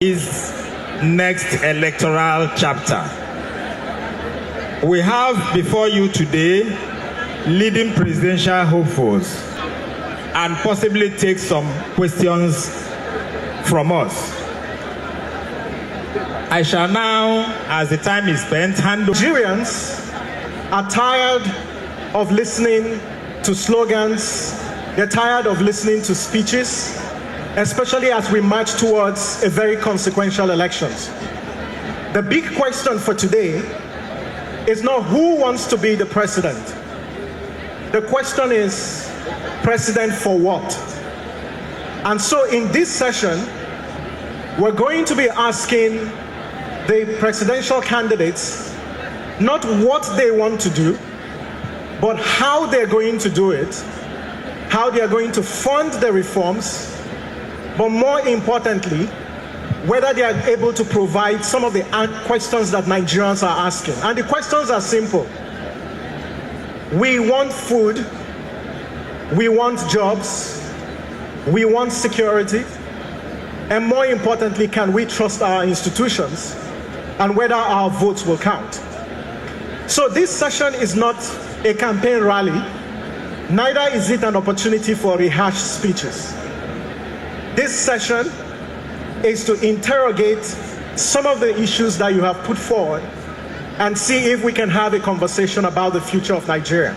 His next electoral chapter. We have before you today leading presidential hopefuls and possibly take some questions from us. I shall now, as the time is spent, hand over. Nigerians are tired of listening to slogans. They're tired of listening to speeches, especially as we march towards a very consequential elections. The big question for today is not who wants to be the president. The question is, president for what? And so in this session, we're going to be asking the presidential candidates not what they want to do, but how they're going to do it, how they are going to fund the reforms, but more importantly, whether they are able to provide some of the questions that Nigerians are asking. And the questions are simple. We want food, we want jobs, we want security, and more importantly, can we trust our institutions and whether our votes will count? So this session is not a campaign rally, neither is it an opportunity for rehashed speeches. This session is to interrogate some of the issues that you have put forward and see if we can have a conversation about the future of Nigeria.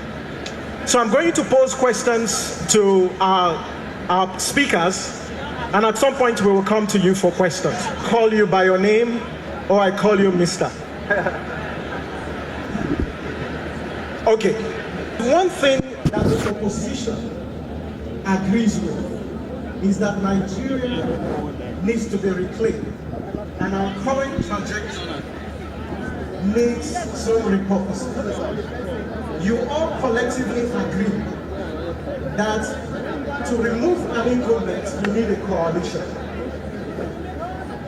So I'm going to pose questions to our speakers, and at some point we will come to you for questions. Call you by your name, or I call you Mr. Okay. One thing that the opposition agrees with is that Nigeria needs to be reclaimed, and our current trajectory needs some repurposing. You all collectively agree that to remove an incumbent, you need a coalition.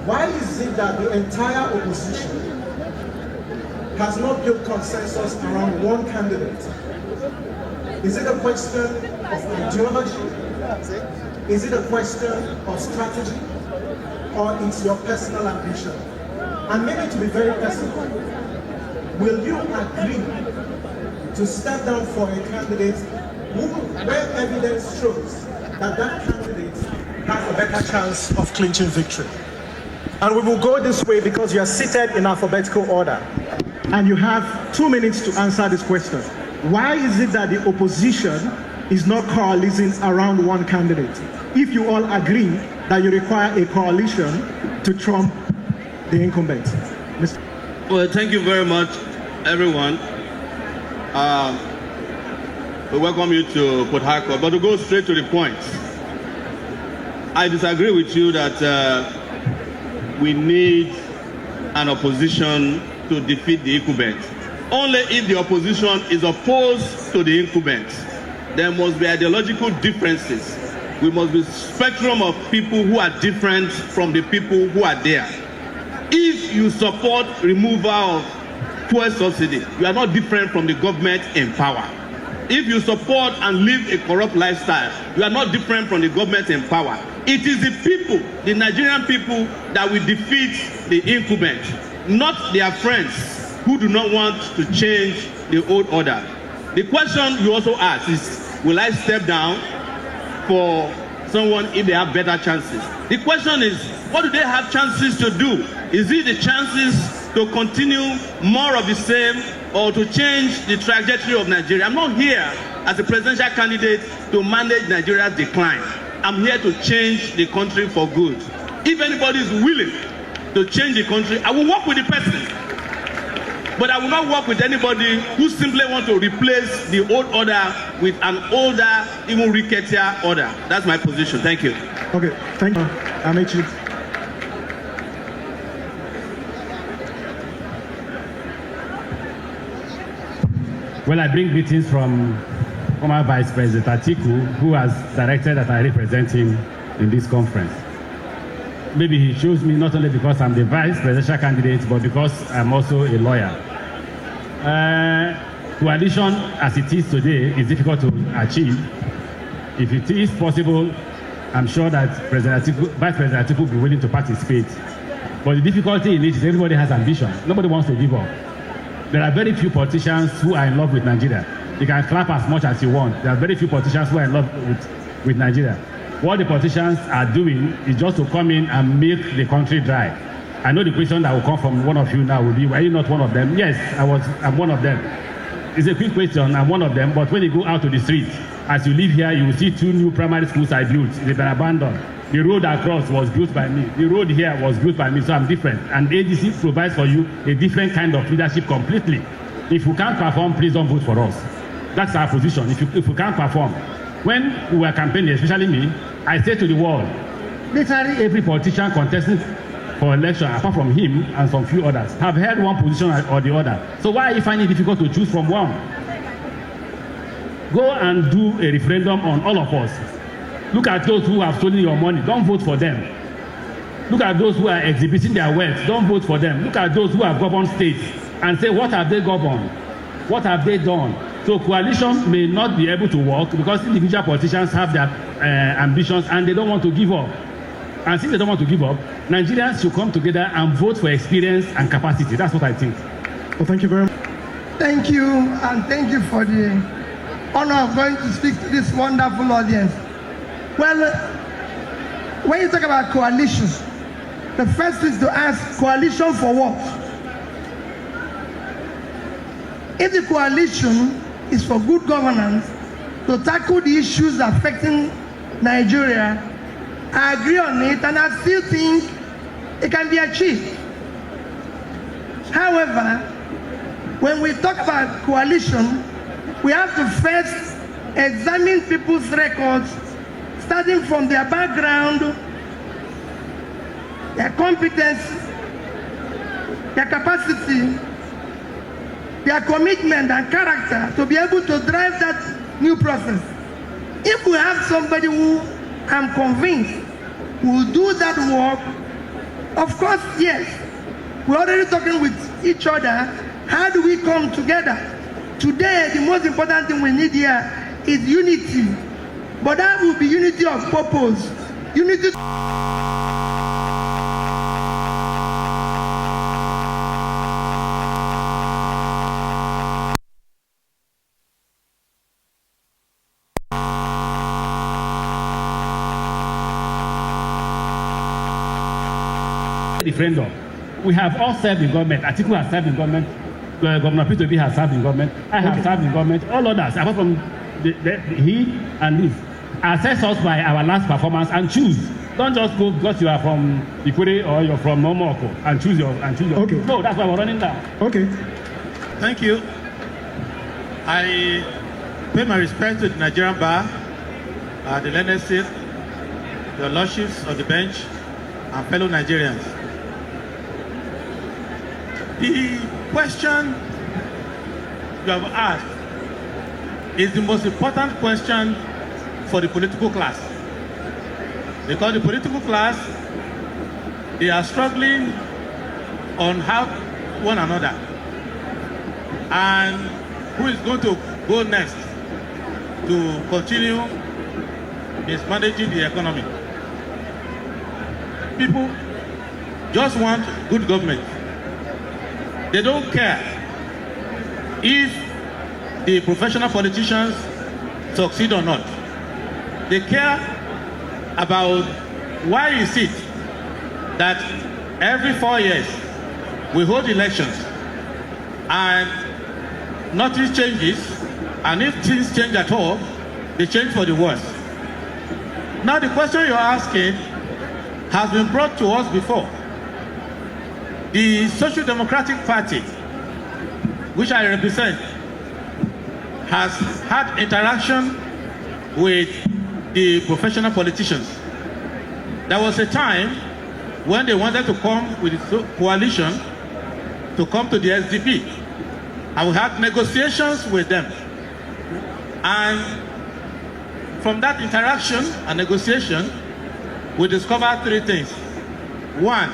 Why is it that the entire opposition has not built consensus around one candidate? Is it a question of ideology? Is it a question of strategy? Or it's your personal ambition? And maybe to be very personal, will you agree to step down for a candidate where evidence shows that that candidate has a better chance of clinching victory? And we will go this way because you are seated in alphabetical order. And you have 2 minutes to answer this question. Why is it that the opposition is not coalescing around one candidate? If you all agree that you require a coalition to trump the incumbent. Well, thank you very much, everyone. We welcome you to Port Harcourt, but to go straight to the point, I disagree with you that we need an opposition to defeat the incumbent. Only if the opposition is opposed to the incumbent. There must be ideological differences. We must be a spectrum of people who are different from the people who are there. If you support removal of fuel subsidy, you are not different from the government in power. If you support and live a corrupt lifestyle, you are not different from the government in power. It is the people, the Nigerian people, that will defeat the incumbent, not their friends who do not want to change the old order. The question you also ask is, will I step down for someone if they have better chances? The question is, what do they have chances to do? Is it the chances to continue more of the same or to change the trajectory of Nigeria? I'm not here as a presidential candidate to manage Nigeria's decline. I'm here to change the country for good. If anybody is willing to change the country, I will work with the person. But I will not work with anybody who simply wants to replace the old order with an older, even ricketier order. That's my position. Thank you. Okay, thank you. Amechi. Well, I bring greetings from former Vice President Atiku, who has directed that I represent him in this conference. Maybe he chose me not only because I'm the vice presidential candidate, but because I'm also a lawyer. Coalition as it is today is difficult to achieve. If it is possible, I'm sure that Vice President Atiku will be willing to participate. But the difficulty in it is everybody has ambition. Nobody wants to give up. There are very few politicians who are in love with Nigeria. You can clap as much as you want. There are very few politicians who are in love with Nigeria. What the politicians are doing is just to come in and milk the country dry. I know the question that will come from one of you now will be, were you not one of them? Yes, I'm one of them. It's a quick question, I'm one of them, but when you go out to the street, as you live here, you will see 2 new primary schools I built. They've been abandoned. The road across was built by me. The road here was built by me, so I'm different. And ADC provides for you a different kind of leadership completely. If you can't perform, please don't vote for us. That's our position. If you can't perform. When we were campaigning, especially me, I said to the world, literally every politician contesting for election, apart from him and some few others, have held one position or the other. So why are you finding it difficult to choose from one? Go and do a referendum on all of us. Look at those who have stolen your money. Don't vote for them. Look at those who are exhibiting their wealth. Don't vote for them. Look at those who have governed states and say, what have they governed? What have they done? So coalition may not be able to work because individual politicians have their ambitions and they don't want to give up. And since they don't want to give up, Nigerians should come together and vote for experience and capacity. That's what I think. Well, thank you very much. Thank you, and thank you for the honor of going to speak to this wonderful audience. Well, when you talk about coalition, the first is to ask, coalition for what? If the coalition is for good governance, to tackle the issues affecting Nigeria, I agree on it, and I still think it can be achieved. However, when we talk about coalition, we have to first examine people's records, starting from their background, their competence, their capacity, their commitment and character to be able to drive that new process. If we have somebody who I'm convinced will do that work, of course, yes. We're already talking with each other. How do we come together? Today, the most important thing we need here is unity. But that will be unity of purpose. Unity. Referendum. We have all served in government. Atiku has served in government. Governor Peter Obi has served in government. I have served in government. All others, apart from he and this, assess us by our last performance and choose. Don't just go because you are from Ikure or you're from Momoko and choose your. Okay. No, that's why we're running down. Okay. Thank you. I pay my respect to the Nigerian Bar, the learned state, the lordships of the bench, and fellow Nigerians. The question you have asked is the most important question for the political class. Because the political class, they are struggling on how one another. And who is going to go next to continue mismanaging the economy? People just want good government. They don't care if the professional politicians succeed or not. They care about why is it that every 4 years we hold elections and nothing changes, and if things change at all, they change for the worse. Now the question you're asking has been brought to us before. The Social Democratic Party, which I represent, has had interaction with the professional politicians. There was a time when they wanted to come with a coalition to come to the SDP, and we had negotiations with them. And from that interaction and negotiation, we discovered 3 things. One,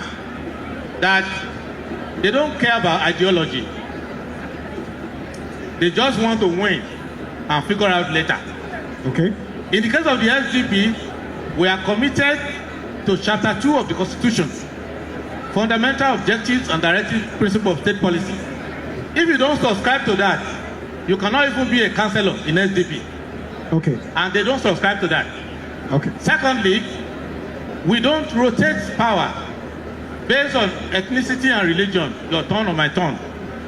that they don't care about ideology. They just want to win and figure out later. Okay. In the case of the SDP, we are committed to Chapter 2 of the Constitution, fundamental objectives and directive principle of state policy. If you don't subscribe to that, you cannot even be a councillor in SDP. Okay. And they don't subscribe to that. Okay. Secondly, we don't rotate power based on ethnicity and religion, your turn or my turn.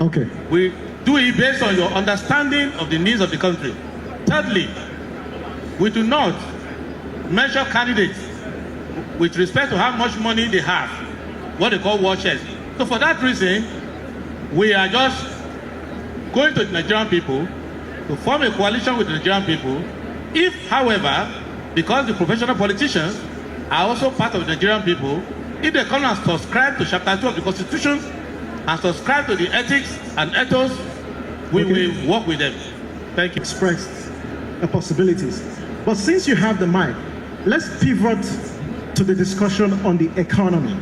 Okay. We do it based on your understanding of the needs of the country. Thirdly, we do not measure candidates with respect to how much money they have, what they call war chest. So for that reason, we are just going to the Nigerian people to form a coalition with the Nigerian people. If, however, because the professional politicians are also part of the Nigerian people, if they come and subscribe to Chapter 2 of the Constitution and subscribe to the ethics and ethos, we will work with them. Thank you. Expressed the possibilities. But since you have the mic, let's pivot to the discussion on the economy.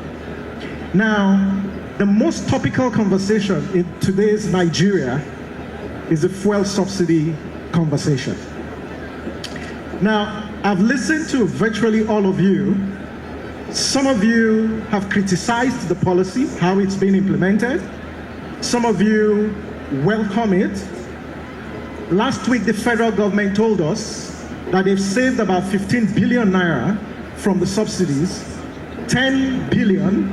Now, the most topical conversation in today's Nigeria is the fuel subsidy conversation. Now, I've listened to virtually all of you. Some of you have criticized the policy, how it's been implemented. Some of you welcome it. Last week, the federal government told us that they've saved about 15 billion naira from the subsidies. 10 billion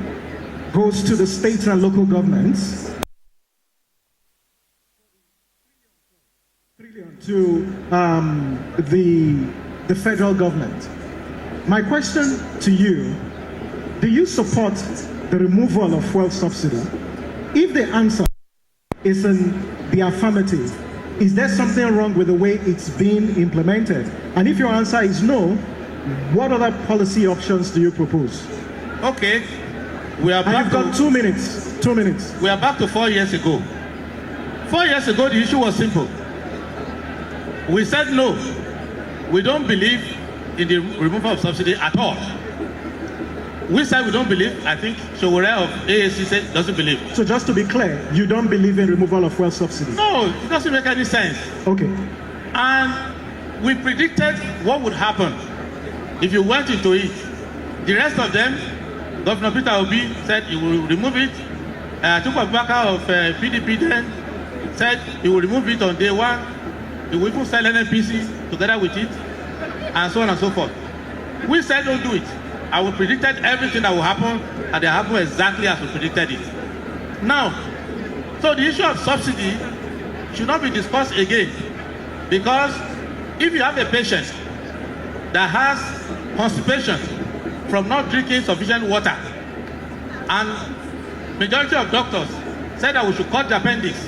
goes to the states and local governments. To the federal government. My question to you, do you support the removal of fuel subsidy? If the answer is in the affirmative, is there something wrong with the way it's being implemented? And if your answer is no, what other policy options do you propose? Okay, we are back. You've got 2 minutes. 2 minutes. We are back to 4 years ago. 4 years ago, the issue was simple. We said no. We don't believe in the removal of subsidy at all. We said we don't believe. I think Showore of AAC said doesn't believe. So just to be clear, you don't believe in removal of fuel subsidy? No, it doesn't make any sense. Okay. And we predicted what would happen if you went into it. The rest of them, Governor Peter Obi said he will remove it. Atiku Abubakar of PDP then said he will remove it on day one. He will even sell NNPC together with it, and so on and so forth. We said don't do it. And we predicted everything that will happen, and they happen exactly as we predicted it. Now, so the issue of subsidy should not be discussed again, because if you have a patient that has constipation from not drinking sufficient water, and majority of doctors said that we should cut the appendix,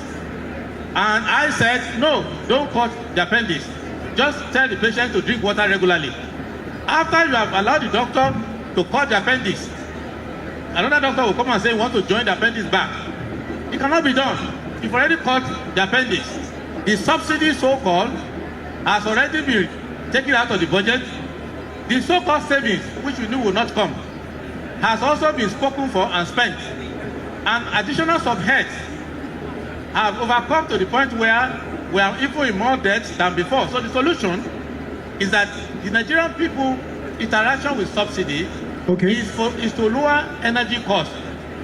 and I said, no, don't cut the appendix. Just tell the patient to drink water regularly. After you have allowed the doctor to cut the appendix, another doctor will come and say, you want to join the appendix back. It cannot be done. You've already cut the appendix. The subsidy, so-called, has already been taken out of the budget. The so-called savings, which we knew would not come, has also been spoken for and spent. And additional subheads have overcome to the point where we are even in more debt than before. So the solution is that the Nigerian people interaction with subsidy is to lower energy costs.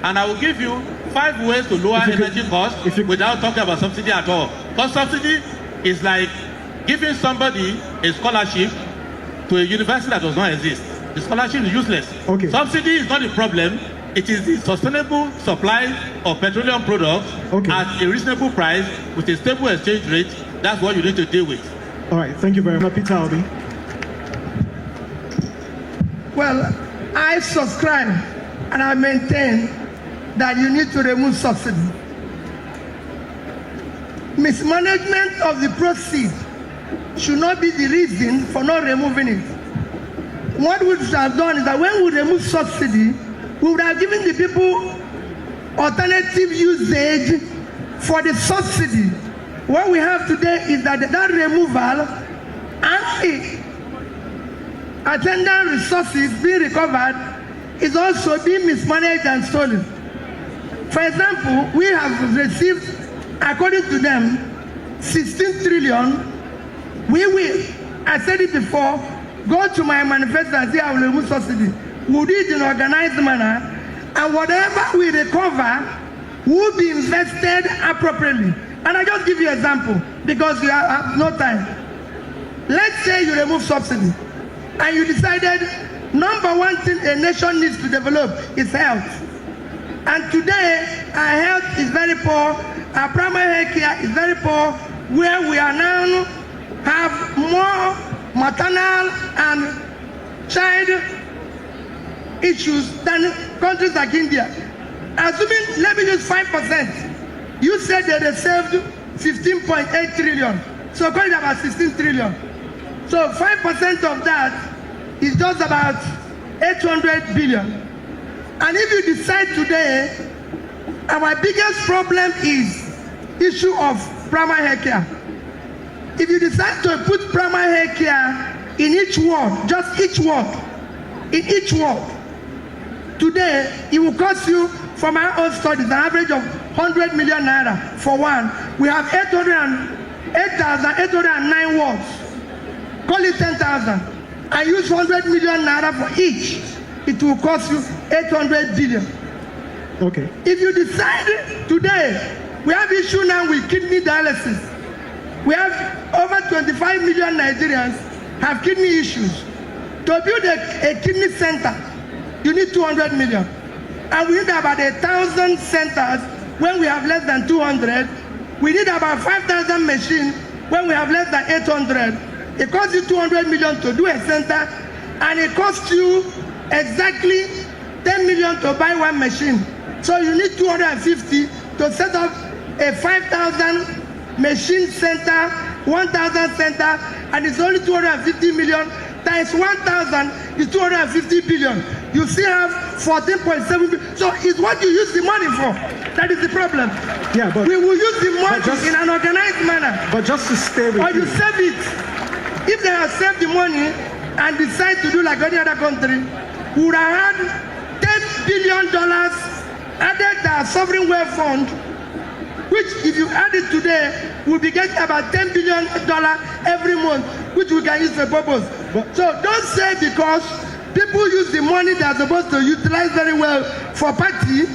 And I will give you 5 ways to lower energy costs without talking about subsidy at all. Because subsidy is like giving somebody a scholarship to a university that does not exist. The scholarship is useless. Subsidy is not the problem. It is the sustainable supply of petroleum products at a reasonable price with a stable exchange rate. That's what you need to deal with. All right, thank you very much. Peter Obi. Well, I subscribe and I maintain that you need to remove subsidy. Mismanagement of the proceeds should not be the reason for not removing it. What we should have done is that when we remove subsidy, we would have given the people alternative usage for the subsidy. What we have today is that that removal and the attendant resources being recovered is also being mismanaged and stolen. For example, we have received, according to them, 16 trillion. We will, I said it before, go to my manifesto and say I will remove subsidy. We'll do it in an organized manner, And whatever we recover will be invested appropriately. And I just give you an example because you have no time. Let's say you remove subsidy and you decided number one thing a nation needs to develop is health. And today our health is very poor, our primary health care is very poor, where we are now have more maternal and child issues than countries like India. Assuming, let me use 5%. You said that they saved 15.8 trillion. So call it about 16 trillion. So 5% of that is just about 800 billion. And if you decide today, our biggest problem is issue of primary health care. If you decide to put primary health care in each ward, just each ward, in each ward, today it will cost you, from our own studies, an average of 100 million naira for one. We have 8,809 wards. Call it 10,000. I use 100 million naira for each. It will cost you 800 billion. Okay. If you decide today, we have issue now with kidney dialysis. We have over 25 million Nigerians have kidney issues. To build a kidney center, you need 200 million. And we need about 1,000 centers when we have less than 200. We need about 5,000 machines when we have less than 800. It costs you 200 million to do a center, and it costs you exactly 10 million to buy one machine. So you need 250 to set up a 5,000 machine center, 1,000 center, and it's only 250 million times 1,000 is 250 billion. You still have 14.7 billion. So it's what you use the money for. That is the problem. Yeah, but we will use the money in an organized manner. But just to stay with or you save it. If they have saved the money and decide to do like any other country, we would have had $10 billion added to our sovereign wealth fund, which if you add it today, we'll be getting about $10 billion every month, which we can use for purpose. So don't say because people use the money they're supposed to utilize very well for party,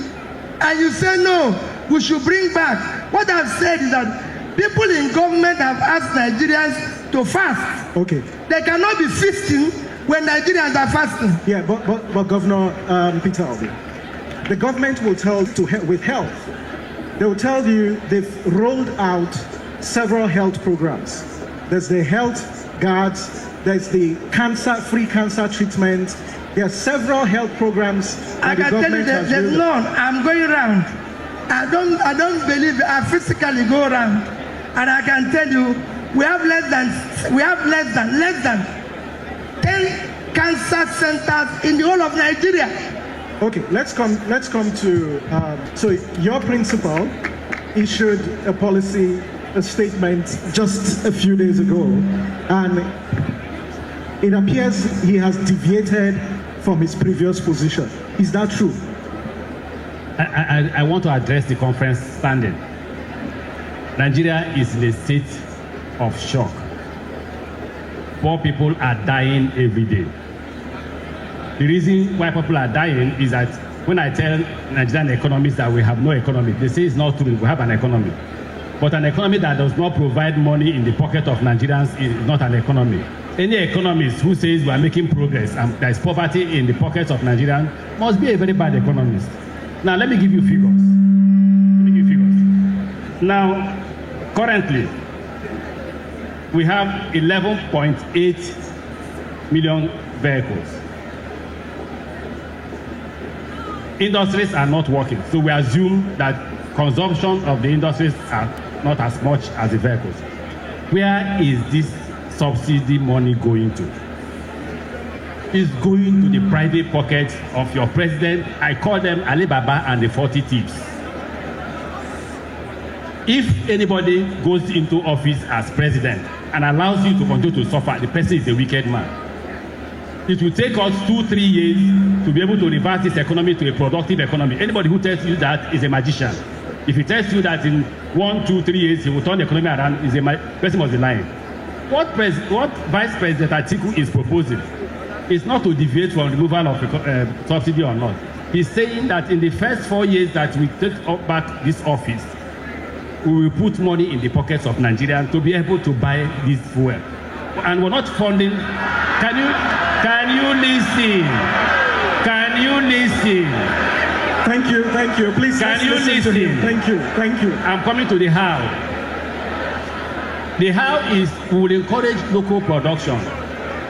and you say no, we should bring back. What I've said is that people in government have asked Nigerians to fast. Okay. They cannot be feasting when Nigerians are fasting. Yeah, but Governor Peter Obi, the government will tell with health. They will tell you they've rolled out several health programs. There's the health guards, there's the free cancer treatment. There are several health programs. I can tell you that there's none. I'm going around. I don't believe I physically go around. And I can tell you, we have less than 10 cancer centers in the whole of Nigeria. Okay, let's come to so your principal issued a statement just a few days ago, and it appears he has deviated from his previous position. Is that true? I want to address the conference standing. Nigeria is in a state of shock. Poor people are dying every day. The reason why people are dying is that when I tell Nigerian economists that we have no economy, they say it's not true, we have an economy. But an economy that does not provide money in the pocket of Nigerians is not an economy. Any economist who says we are making progress and there is poverty in the pockets of Nigerians must be a very bad economist. Now, let me give you figures. Now, currently, we have 11.8 million vehicles. Industries are not working, so we assume that consumption of the industries are not as much as the vehicles. Where is this subsidy money going to? It's going to the private pockets of your president. I call them Alibaba and the 40 thieves. If anybody goes into office as president and allows you to continue to suffer, the person is a wicked man. It will take us 2-3 years to be able to revert this economy to a productive economy. Anybody who tells you that is a magician. If he tells you that in 1-2-3 years he will turn the economy around, person must be lying. What Vice President Atiku is proposing is not to deviate from removal of subsidy or not. He's saying that in the first 4 years that we take up back this office, we will put money in the pockets of Nigerians to be able to buy this fuel. And we're not funding. Can you listen? Can you listen? Thank you. Please, can you listen to him. Thank you. I'm coming to the how. The how is we will encourage local production.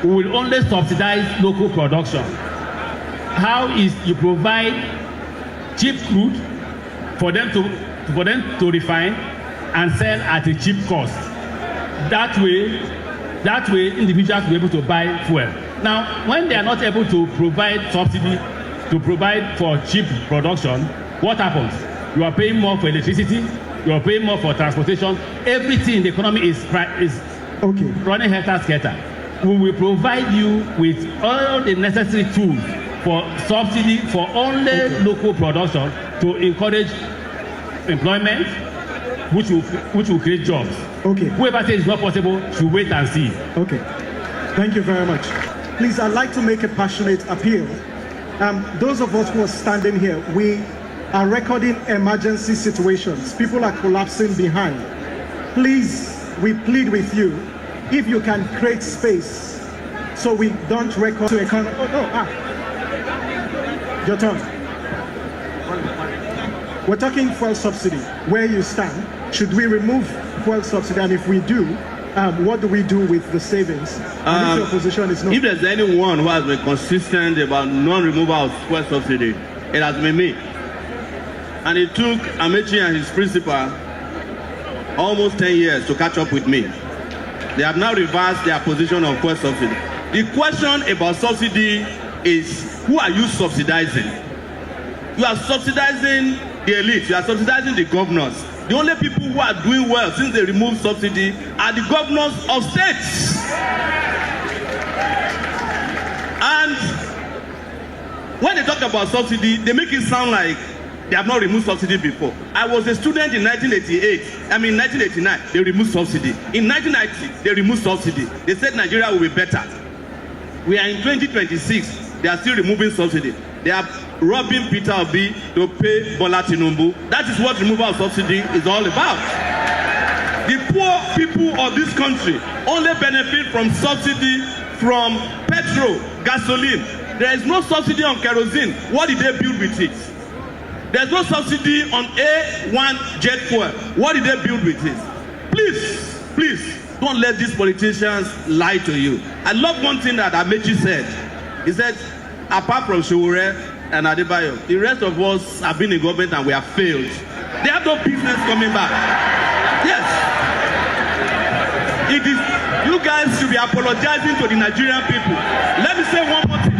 We will only subsidize local production. How is you provide cheap crude for them to refine and sell at a cheap cost. That way individuals will be able to buy fuel. Now, when they are not able to provide subsidy to provide for cheap production, what happens? You are paying more for electricity, you are paying more for transportation. Everything in the economy is running helter-skelter. We will provide you with all the necessary tools for subsidy for only local production to encourage employment, which will create jobs. Okay. Whoever says it's not possible should wait and see. Okay. Thank you very much. Please, I'd like to make a passionate appeal. Those of us who are standing here, we are recording emergency situations. People are collapsing behind. Please, we plead with you, if you can create space so we don't record to economy. Your turn. We're talking fuel subsidy. Where you stand, should we remove fuel subsidy? And if we do, what do we do with the savings? And if your position is no. If there's anyone who has been consistent about non-removal of fuel subsidy, it has been me. And it took Amechi and his principal almost 10 years to catch up with me. They have now reversed their position on fuel subsidy. The question about subsidy is, who are you subsidizing? You are subsidizing the elite, you are subsidizing the governors. The only people who are doing well since they removed subsidy are the governors of states. And when they talk about subsidy, they make it sound like they have not removed subsidy before. I was a student in 1989, they removed subsidy. In 1990, they removed subsidy. They said Nigeria will be better. We are in 2026, they are still removing subsidy. They are robbing Peter Obi to pay Bola Tinubu. That is what removal of subsidy is all about. The poor people of this country only benefit from subsidy from petrol, gasoline. There is no subsidy on kerosene. What did they build with it? There's no subsidy on A1 jet fuel. What did they build with it? Please, don't let these politicians lie to you. I love one thing that Amechi said. He said, apart from Sowore and Adebayo, the rest of us have been in government and we have failed. They have no business coming back. Yes. It is, you guys should be apologizing to the Nigerian people. Let me say one more thing.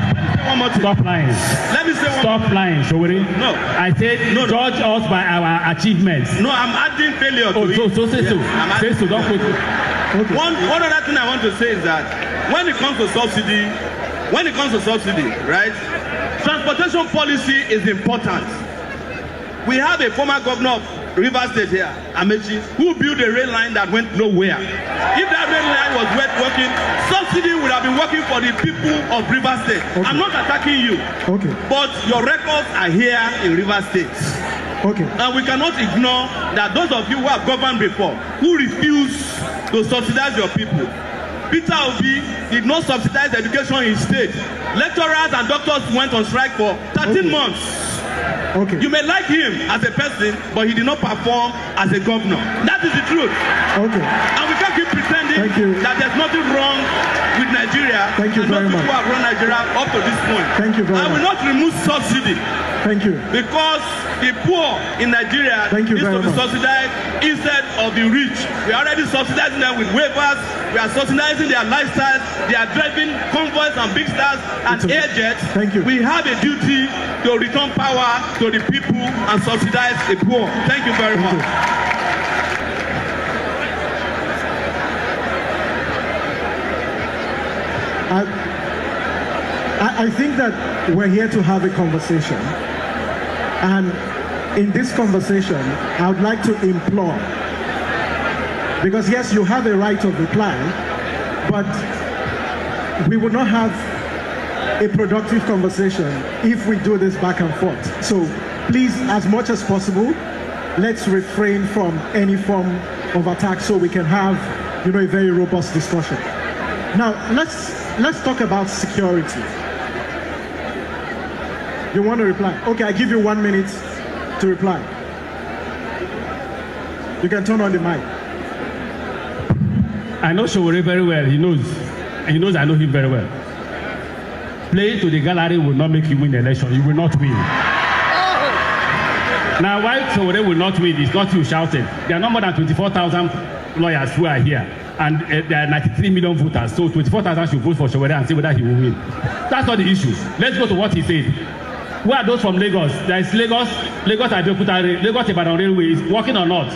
Stop lying. Let me say one Stop lying, Sowore. No. I said judge us by our achievements. No, I'm adding failure to it. Say so. Don't put it. Okay. One other thing I want to say is that when it comes to subsidy, right, transportation policy is important. We have a former governor of Rivers State here, Amechi, who built a rail line that went nowhere. If that rail line was working, subsidy would have been working for the people of Rivers State. Okay. I'm not attacking you, but your records are here in Rivers State. Okay. And we cannot ignore that those of you who have governed before, who refuse to subsidize your people. Peter Obi did not subsidize education in his state. Lecturers and doctors went on strike for 13 months. Okay. You may like him as a person, but he did not perform as a governor. That is the truth. Okay. And we can't keep pretending that there's nothing wrong with Nigeria. Thank you very much. People who have run Nigeria up to this point. Thank you very much. I will not remove subsidy. Thank you. Because the poor in Nigeria Thank you needs to very be much. subsidized instead of the rich. We are already subsidizing them with waivers. We are subsidizing their lifestyles. They are driving convoys and big stars and air jets. Thank you. We have a duty to return power to the people and subsidize the poor. Thank you very much. I think that we're here to have a conversation, and in this conversation I would like to implore, because yes, you have a right of reply, but we would not have a productive conversation if we do this back and forth. So please, as much as possible, let's refrain from any form of attack so we can have, a very robust discussion. Now, let's talk about security. You want to reply? Okay, I give you 1 minute to reply. You can turn on the mic. I know Sowore very well. He knows I know him very well. Playing to the gallery will not make you win the election. You will not win. Now, why Sowore will not win is not you shouting. There are no more than 24,000 lawyers who are here, and there are 93 million voters. So 24,000 should vote for Sowore and see whether he will win. That's not the issue. Let's go to what he said. Who are those from Lagos? There is Lagos Abeokuta, Lagos Ibadan Railway is working or not?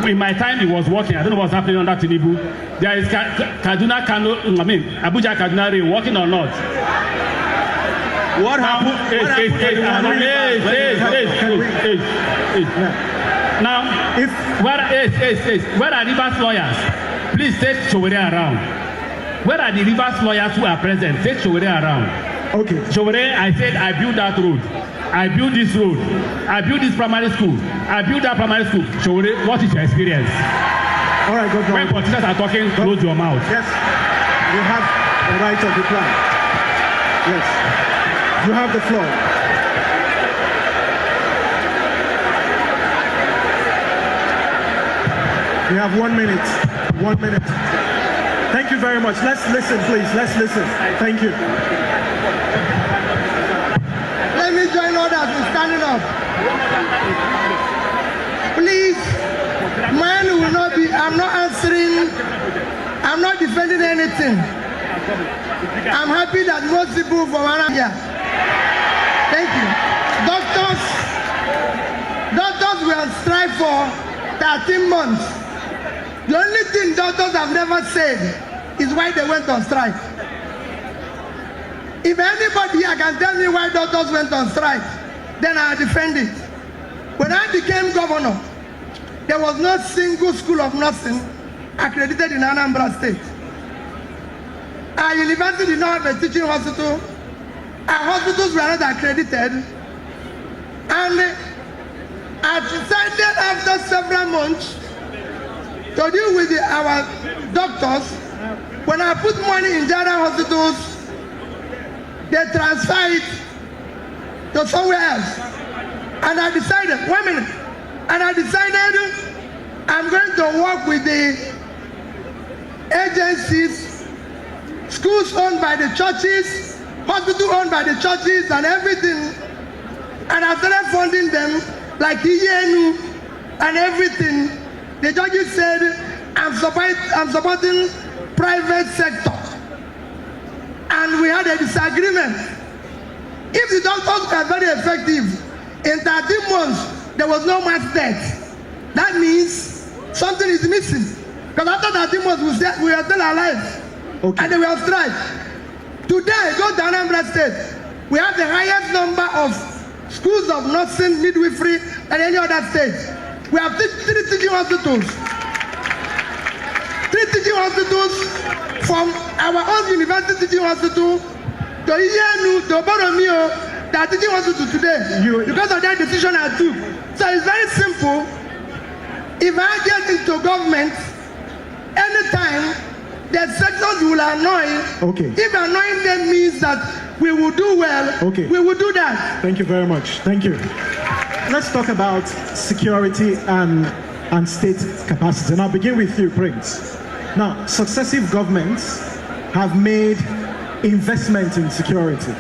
In my time, it was working. I don't know what's happening under Tinubu. There is Abuja Kaduna Rail working or not? What happened? Now, where are Rivers lawyers? Please take Sowore around. Where are the Rivers lawyers who are present? Take Sowore around. Okay. Sowore, I said I built that road. I built this road. I built this primary school. I built that primary school. Sowore, what is your experience? All right, go. When politicians are talking, close your mouth. Yes, you have the right of reply. Yes, you have the floor. You have 1 minute. 1 minute. Thank you very much. Let's listen, please. Let's listen. Thank you. Let me join others in standing up. Please, mine will not be, I'm not answering, I'm not defending anything. I'm happy that most people from around here. Thank you. Doctors will on strike for 13 months. The only thing doctors have never said is why they went on strike. If anybody here can tell me why doctors went on strike, then I defend it. When I became governor, there was no single school of nursing accredited in Anambra State. Our university did not have a teaching hospital. Our hospitals were not accredited. And I decided after several months to deal with our doctors. When I put money in general hospitals, they transfer it to somewhere else. And I decided, I'm going to work with the agencies, schools owned by the churches, hospitals owned by the churches and everything. And I started funding them like ENU and everything. The judges said, I'm supporting private sector. And we had a disagreement. If the doctors were very effective, in 13 months, there was no mass death. That means something is missing. Because after 13 months, we are still alive. Okay. And they were on strike. Today, go to Anambra State. We have the highest number of schools of nursing, midwifery, than any other state. We have three teaching hospitals. 3 teaching hospitals from our own university teaching hospital to Iyenu, to Boromeo, that teaching hospital today. Because of that decision I took. So it's very simple. If I get into government, anytime the sectors will annoy. Okay. If annoying them means that we will do well, okay, we will do that. Thank you very much. Thank you. Let's talk about security and state capacity. And I'll begin with you, Prince. Now, successive governments have made investment in security.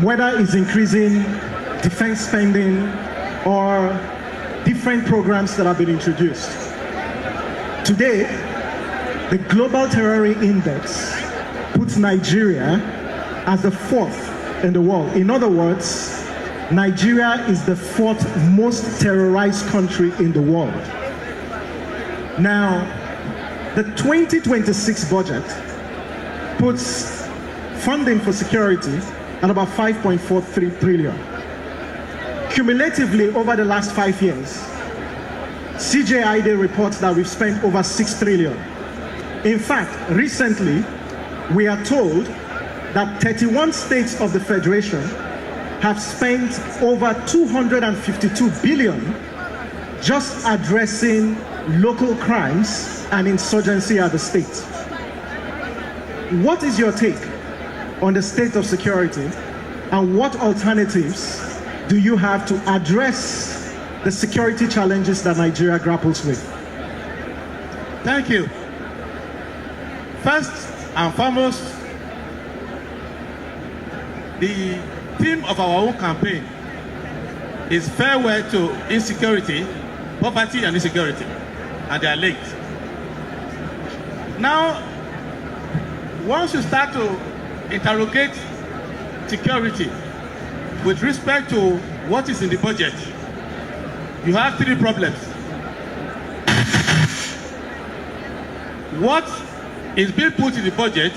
Whether it's increasing defense spending or different programs that have been introduced. Today, the Global Terror Index puts Nigeria as the 4th in the world. In other words, Nigeria is the 4th most terrorized country in the world. Now, the 2026 budget puts funding for security at about 5.43 trillion. Cumulatively, over the last 5 years, CJID reports that we've spent over 6 trillion. In fact, recently, we are told that 31 states of the Federation have spent over 252 billion just addressing local crimes and insurgency at the state. What is your take on the state of security, and what alternatives do you have to address the security challenges that Nigeria grapples with? Thank you. First and foremost, the theme of our own campaign is farewell to insecurity, poverty and insecurity, and they are linked. Now, once you start to interrogate security with respect to what is in the budget, you have three problems. What is being put in the budget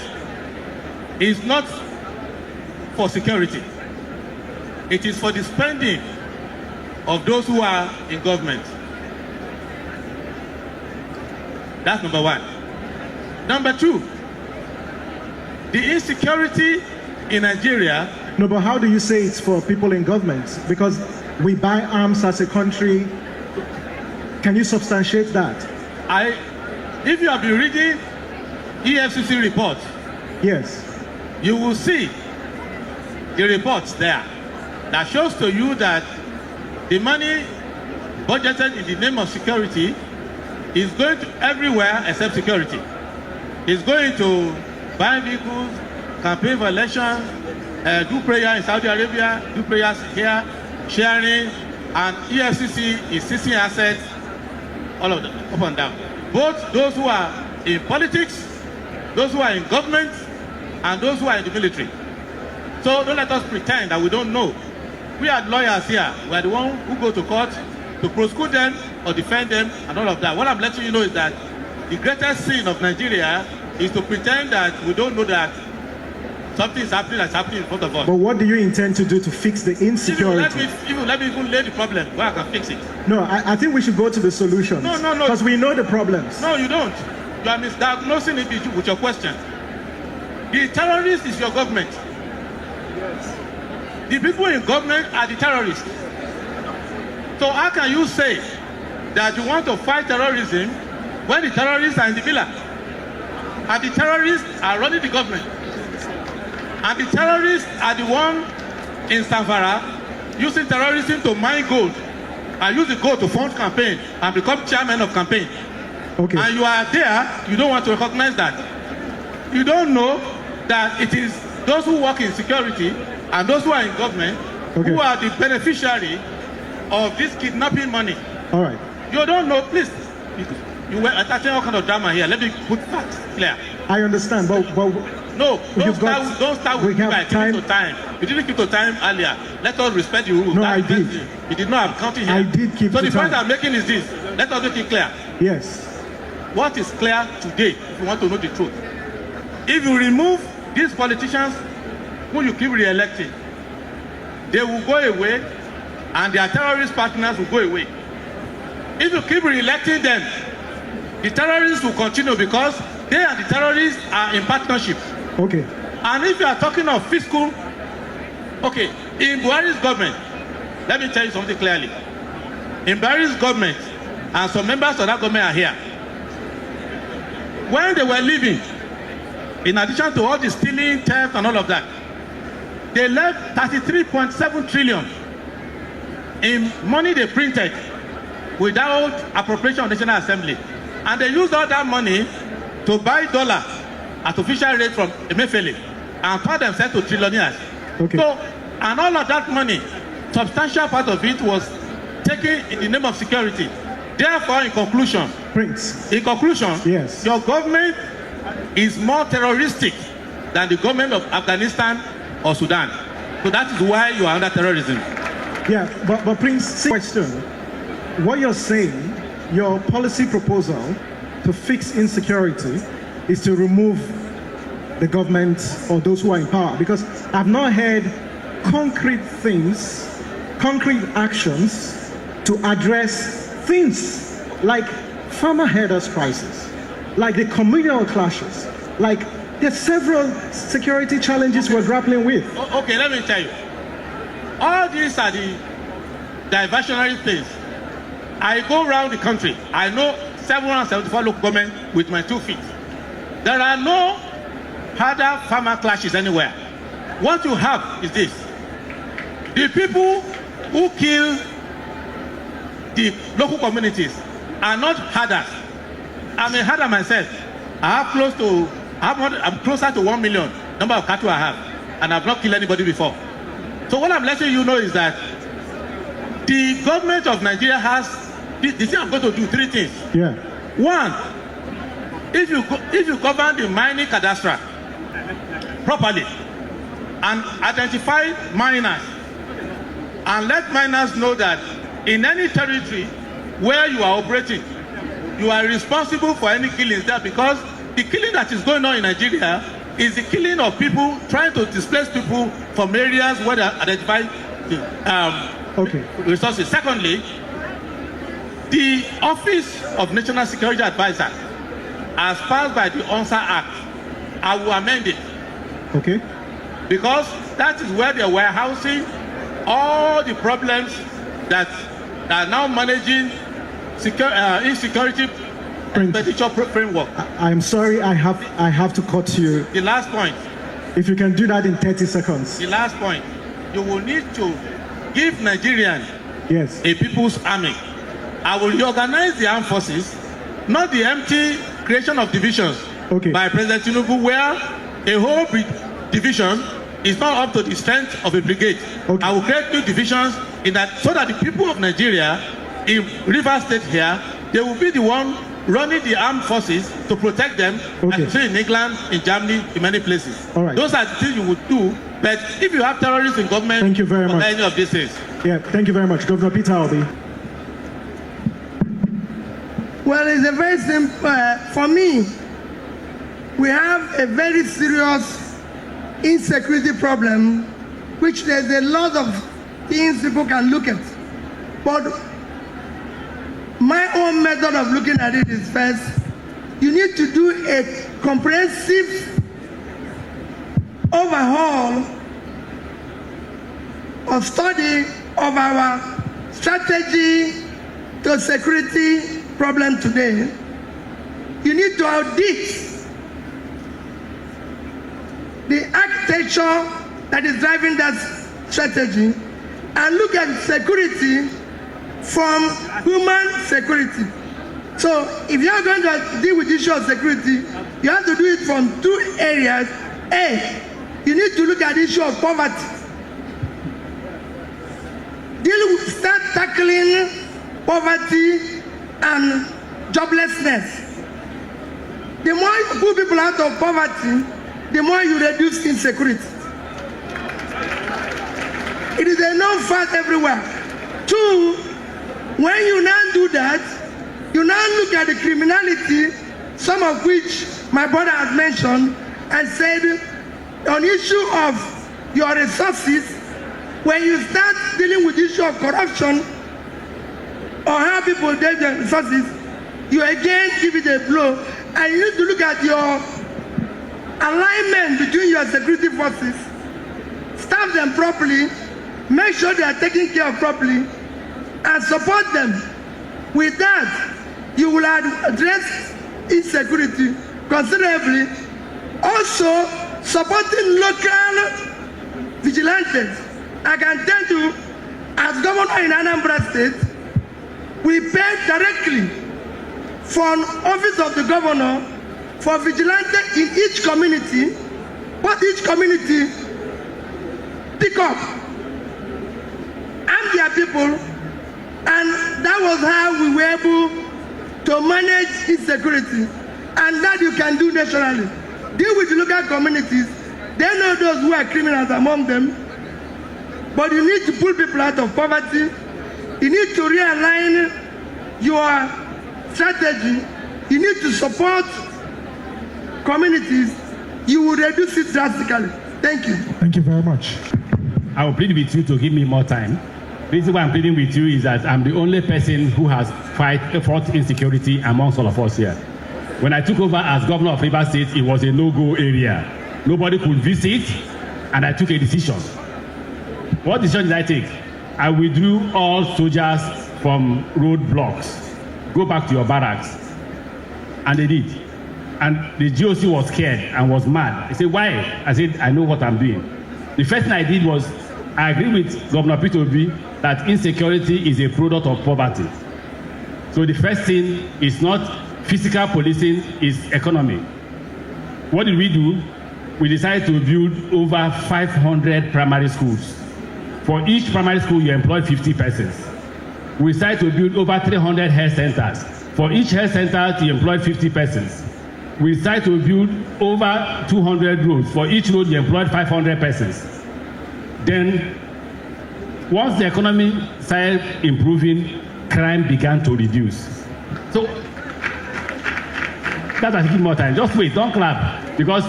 is not for security. It is for the spending of those who are in government. That's number one. Number two, the insecurity in Nigeria. No, but how do you say it's for people in government? Because we buy arms as a country. Can you substantiate that? If you have been reading EFCC reports, Yes. you will see the reports there that shows to you that the money budgeted in the name of security is going to everywhere except security. It's going to buy vehicles, campaign for election, do prayer in Saudi Arabia, do prayers here, sharing, and EFCC is seizing assets, all of them, up and down. Both those who are in politics, those who are in government, and those who are in the military. So don't let us pretend that we don't know. We are lawyers here. We are the ones who go to court to prosecute them or defend them and all of that. What I'm letting you know is that the greatest sin of Nigeria is to pretend that we don't know that something is happening that's happening in front of us. But what do you intend to do to fix the insecurity? If you let me even lay the problem where I can fix it. No, I think we should go to the solutions. No. Because we know the problems. No, you don't. You are misdiagnosing it with your question. The terrorist is your government. The people in government are the terrorists. So how can you say that you want to fight terrorism when the terrorists are in the villa? And the terrorists are running the government. And the terrorists are the one in Zamfara using terrorism to mine gold and use the gold to fund campaign and become chairman of campaign. Okay. And you are there, you don't want to recognize that. You don't know that it is those who work in security and those who are in government who are the beneficiary of this kidnapping money. All right. You don't know, please. You were attaching all kind of drama here. Let me put facts clear. I understand, but no, don't start with me by keeping to time. You didn't keep to time earlier. Let us respect the rules. No, I did. You did not have counting here. I did keep so to the point time. I'm making is this. Let us make it clear. Yes. What is clear today, if you want to know the truth? If you remove these politicians who you keep re-electing, they will go away and their terrorist partners will go away. If you keep re-electing them, the terrorists will continue because they and the terrorists are in partnership. Okay. And if you are talking of fiscal, okay, in Buhari's government, let me tell you something clearly. In Buhari's government, and some members of that government are here, when they were leaving, in addition to all the stealing, theft, and all of that, they left 33.7 trillion in money they printed without appropriation of National Assembly. And they used all that money to buy dollar at official rate from Emefiele and turn themselves to trillionaires. Okay. So, and all of that money, substantial part of it was taken in the name of security. Therefore, in conclusion, Prince. Yes. Your government is more terroristic than the government of Afghanistan or Sudan. So that is why you are under terrorism. Yeah, but Prince, question. What you're saying, your policy proposal to fix insecurity is to remove the government or those who are in power, because I've not heard concrete things, concrete actions to address things like farmer herders crisis, like the communal clashes, like There's several security challenges we're grappling with. Okay, let me tell you. All these are the diversionary things. I go around the country. I know 774 local government with my 2 feet. There are no harder farmer clashes anywhere. What you have is this. The people who kill the local communities are not herders. I'm a herder myself. I'm closer to 1 million number of cattle I have, and I've not killed anybody before. So what I'm letting you know is that the government of Nigeria has the thing I'm going to do 3 things. Yeah. 1, if you govern the mining cadastre properly and identify miners and let miners know that in any territory where you are operating, you are responsible for any killings there, because the killing that is going on in Nigeria is the killing of people trying to displace people from areas where they are identified resources. Secondly, the Office of National Security Advisor, as passed by the ONSA Act, I will amend it. Okay. Because that is where they are warehousing all the problems that are now managing insecurity expenditure framework. I'm sorry, I have to cut you. The last point. If you can do that in 30 seconds. The last point. You will need to give Nigerians a people's army. I will reorganize the armed forces, not the empty creation of divisions by President Tinubu, where a whole division is not up to the strength of a brigade. I will create new divisions so that the people of Nigeria in Rivers State here, they will be the one running the armed forces to protect them, as in England, in Germany, in many places. All right. Those are the things you would do. But if you have terrorists in government, thank you very much. Any of these things. Yeah, thank you very much, Governor Peter Obi. Well, it's a very simple. For me, we have a very serious insecurity problem, which there's a lot of things people can look at. But my own method of looking at it is, first, you need to do a comprehensive overhaul of study of our strategy to security problem today. You need to audit the architecture that is driving that strategy and look at security from human security. So if you are going to deal with the issue of security, you have to do it from 2 areas. A, you need to look at the issue of poverty. Start tackling poverty and joblessness. The more you put people out of poverty, the more you reduce insecurity. It is a known fact everywhere. 2, when you now do that, you now look at the criminality, some of which my brother has mentioned, and said on issue of your resources, when you start dealing with the issue of corruption or how people get their resources, you again give it a blow, and you need to look at your alignment between your security forces, staff them properly, make sure they are taken care of properly, and support them. With that, you will address insecurity considerably. Also, supporting local vigilantes. I can tell you, as governor in Anambra State, we pay directly from office of the governor for vigilantes in each community, what each community pick up, arm their people, and that was how we were able to manage insecurity. And that you can do nationally. Deal with the local communities. They know those who are criminals among them. But you need to pull people out of poverty. You need to realign your strategy. You need to support communities. You will reduce it drastically. Thank you. Thank you very much. I will plead with you to give me more time. The reason why I'm pleading with you is that I'm the only person who has fought insecurity amongst all of us here. When I took over as governor of Rivers State, it was a no-go area. Nobody could visit, and I took a decision. What decision did I take? I withdrew all soldiers from roadblocks. Go back to your barracks. And they did. And the GOC was scared and was mad. He said, why? I said, I know what I'm doing. The first thing I did was, I agreed with Governor Peter Obi that insecurity is a product of poverty. So the first thing is not physical policing, is economy. What did we do? We decided to build over 500 primary schools. For each primary school, you employ 50 persons. We decided to build over 300 health centers. For each health center, you employ 50 persons. We decided to build over 200 roads. For each road, you employed 500 persons. Then, once the economy started improving, crime began to reduce. So, that's why I give more time. Just wait, don't clap. Because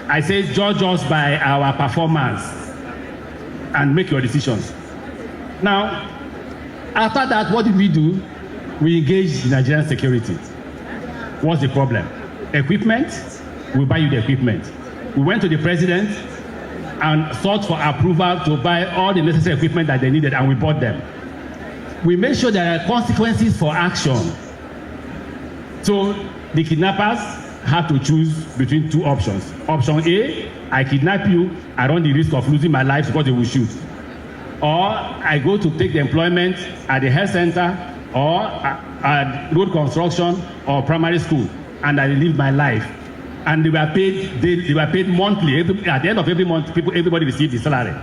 I say judge us by our performance and make your decisions. Now, after that, what did we do? We engaged the Nigerian security. What's the problem? Equipment, we buy you the equipment. We went to the president and sought for approval to buy all the necessary equipment that they needed, and we bought them. We made sure there are consequences for action. So the kidnappers had to choose between two options. Option A, I kidnap you, I run the risk of losing my life because they will shoot. Or I go to take the employment at the health center or at road construction or primary school, and I live my life. And they were paid monthly. At the end of every month, everybody received the salary.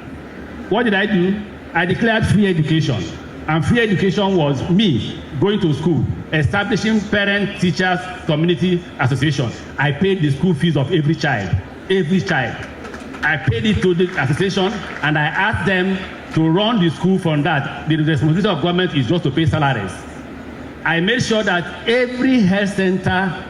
What did I do? I declared free education. And free education was me going to school, establishing parent teachers community association. I paid the school fees of every child. I paid it to the association, and I asked them to run the school from that. The responsibility of government is just to pay salaries. I made sure that every health center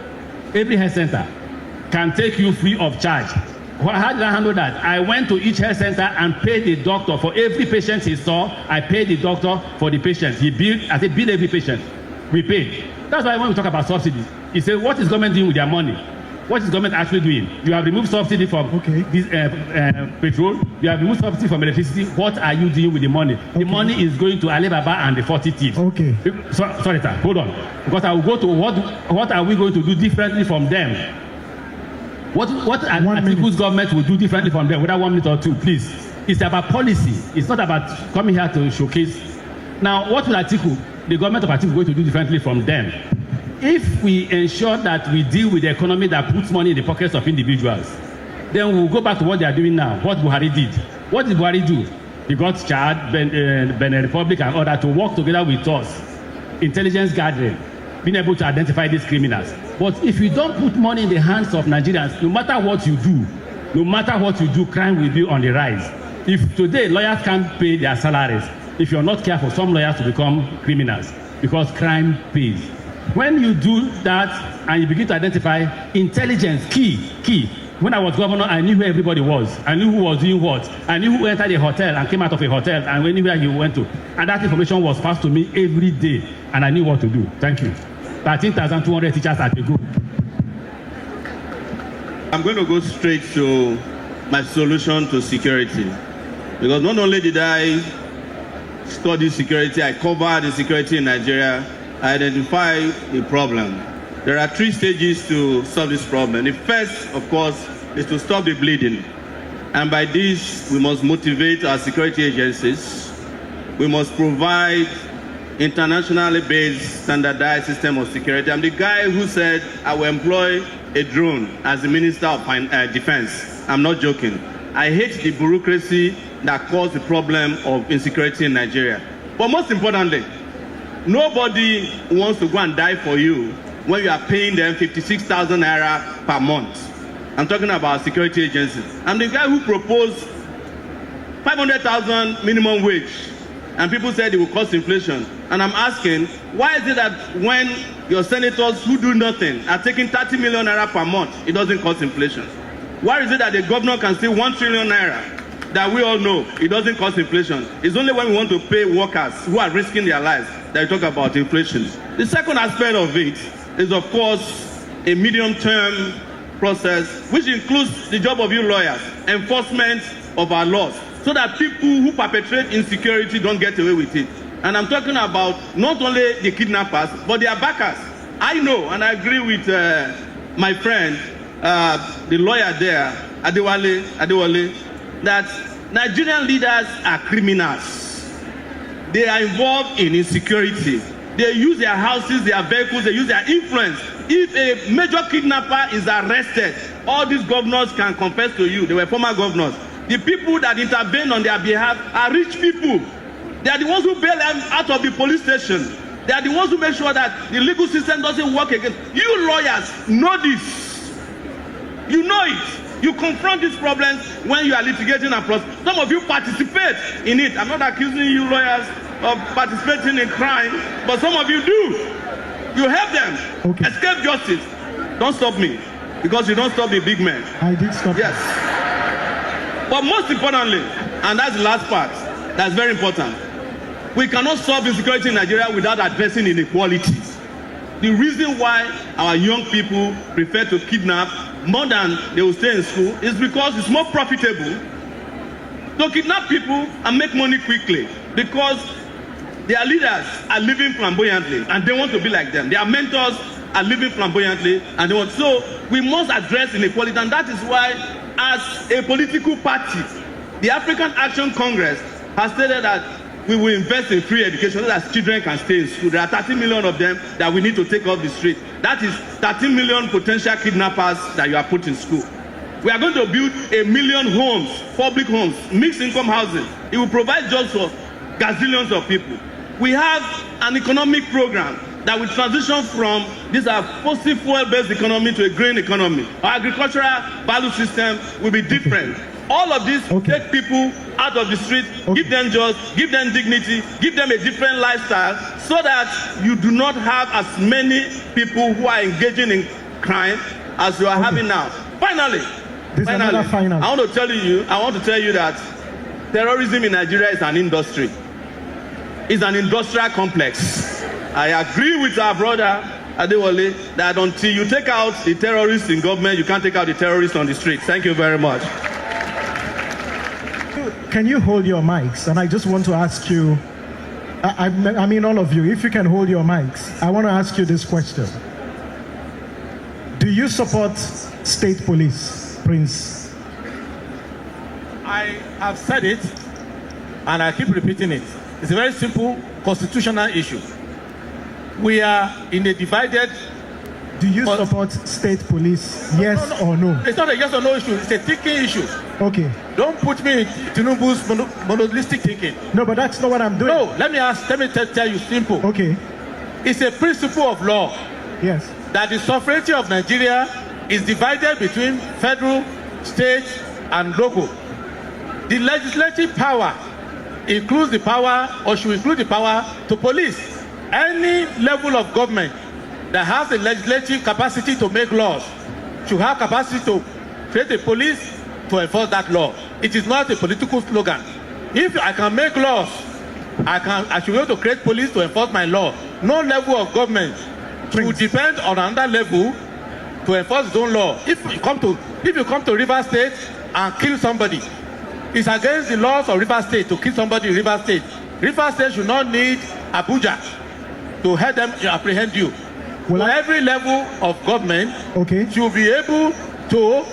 can take you free of charge. How did I handle that? I went to each health center and paid the doctor for every patient he saw. I paid the doctor for the patient. I said, bill every patient. We paid. That's why when we talk about subsidies, he said, what is government doing with their money? What is government actually doing? You have removed subsidy from this, petrol. You have removed subsidy from electricity. What are you doing with the money? The money is going to Alibaba and the 40 thieves. Sorry, sir. Hold on. Because I will go to what are we going to do differently from them? What Atiku's government will do differently from them, whether 1 minute or two, please. It's about policy. It's not about coming here to showcase. Now, what will the government of Atiku going to do differently from them? If we ensure that we deal with the economy that puts money in the pockets of individuals, then we'll go back to what they are doing now, what Buhari did. What did Buhari do? He got Chad, Benin Republic and others to work together with us. Intelligence gathering, being able to identify these criminals. But if you don't put money in the hands of Nigerians, no matter what you do, crime will be on the rise. If today lawyers can't pay their salaries, if you're not careful, some lawyers will become criminals because crime pays. When you do that and you begin to identify intelligence, key. When I was governor, I knew where everybody was. I knew who was doing what. I knew who entered a hotel and came out of a hotel and anywhere he went to. And that information was passed to me every day, and I knew what to do. Thank you. 13,200 teachers at a group. I'm going to go straight to my solution to security. Because not only did I study security, I covered the security in Nigeria, I identify the problem. There are 3 stages to solve this problem. The first, of course, is to stop the bleeding. And by this, we must motivate our security agencies. We must provide internationally based standardized system of security. I'm the guy who said I will employ a drone as the Minister of Defense. I'm not joking. I hate the bureaucracy that caused the problem of insecurity in Nigeria. But most importantly, nobody wants to go and die for you when you are paying them 56,000 naira per month. I'm talking about security agencies. I'm the guy who proposed 500,000 minimum wage, and people said it will cause inflation. And I'm asking, why is it that when your senators who do nothing are taking 30 million naira per month, it doesn't cause inflation? Why is it that the governor can steal 1 trillion naira that we all know it doesn't cause inflation? It's only when we want to pay workers who are risking their lives that we talk about inflation. The second aspect of it is, of course, a medium-term process, which includes the job of you lawyers, enforcement of our laws, so that people who perpetrate insecurity don't get away with it. And I'm talking about not only the kidnappers, but their backers. I know, and I agree with my friend, the lawyer there, Adewale, that Nigerian leaders are criminals. They are involved in insecurity. They use their houses, their vehicles, they use their influence. If a major kidnapper is arrested, all these governors can confess to you, they were former governors. The people that intervene on their behalf are rich people. They are the ones who bail them out of the police station. They are the ones who make sure that the legal system doesn't work again. You lawyers know this. You know it. You confront these problems when you are litigating and prosecuting. Some of you participate in it. I'm not accusing you lawyers of participating in crime, but some of you do. You help them escape justice. Don't stop me, because you don't stop the big men. I did stop. Yes. But most importantly, and that's the last part, that's very important, we cannot solve insecurity in Nigeria without addressing inequality. The reason why our young people prefer to kidnap more than they will stay in school is because it's more profitable to kidnap people and make money quickly, because their leaders are living flamboyantly and they want to be like them. Their mentors are living flamboyantly and they want. So we must address inequality, and that is why, as a political party, the African Action Congress has stated that we will invest in free education so that children can stay in school. There are 13 million of them that we need to take off the street. That is 13 million potential kidnappers that you are put in school. We are going to build 1 million homes, public homes, mixed income housing. It will provide jobs for gazillions of people. We have an economic program that will transition from this fossil fuel-based economy to a green economy. Our agricultural value system will be different. All of this take people out of the street, give them jobs, give them dignity, give them a different lifestyle, so that you do not have as many people who are engaging in crime as you are having now. Finally, I want to tell you that terrorism in Nigeria is an industry. It's an industrial complex. I agree with our brother Adewale that until you take out the terrorists in government, you can't take out the terrorists on the street. Thank you very much. Can you hold your mics? And I just want to ask you, I mean all of you, if you can hold your mics, I want to ask you this question. Do you support state police, Prince? I have said it, and I keep repeating it. It's a very simple constitutional issue. We are in a divided... Do you support state police, yes or no? It's not a yes or no issue, it's a thinking issue. Okay. Don't put me in Tinubu's monolistic thinking. No, but that's not what I'm doing. No, let me tell you simple. Okay. It's a principle of law. Yes. That the sovereignty of Nigeria is divided between federal, state, and local. The legislative power includes the power, or should include the power, to police. Any level of government that has the legislative capacity to make laws should have capacity to create a police to enforce that law. It is not a political slogan. If I can make laws, I should be able to create police to enforce my law. No level of government should depend on another level to enforce its own law. If you come to Rivers State and kill somebody, it's against the laws of Rivers State to kill somebody in Rivers State. Rivers State should not need Abuja to help them apprehend you. Well, every level of government should be able to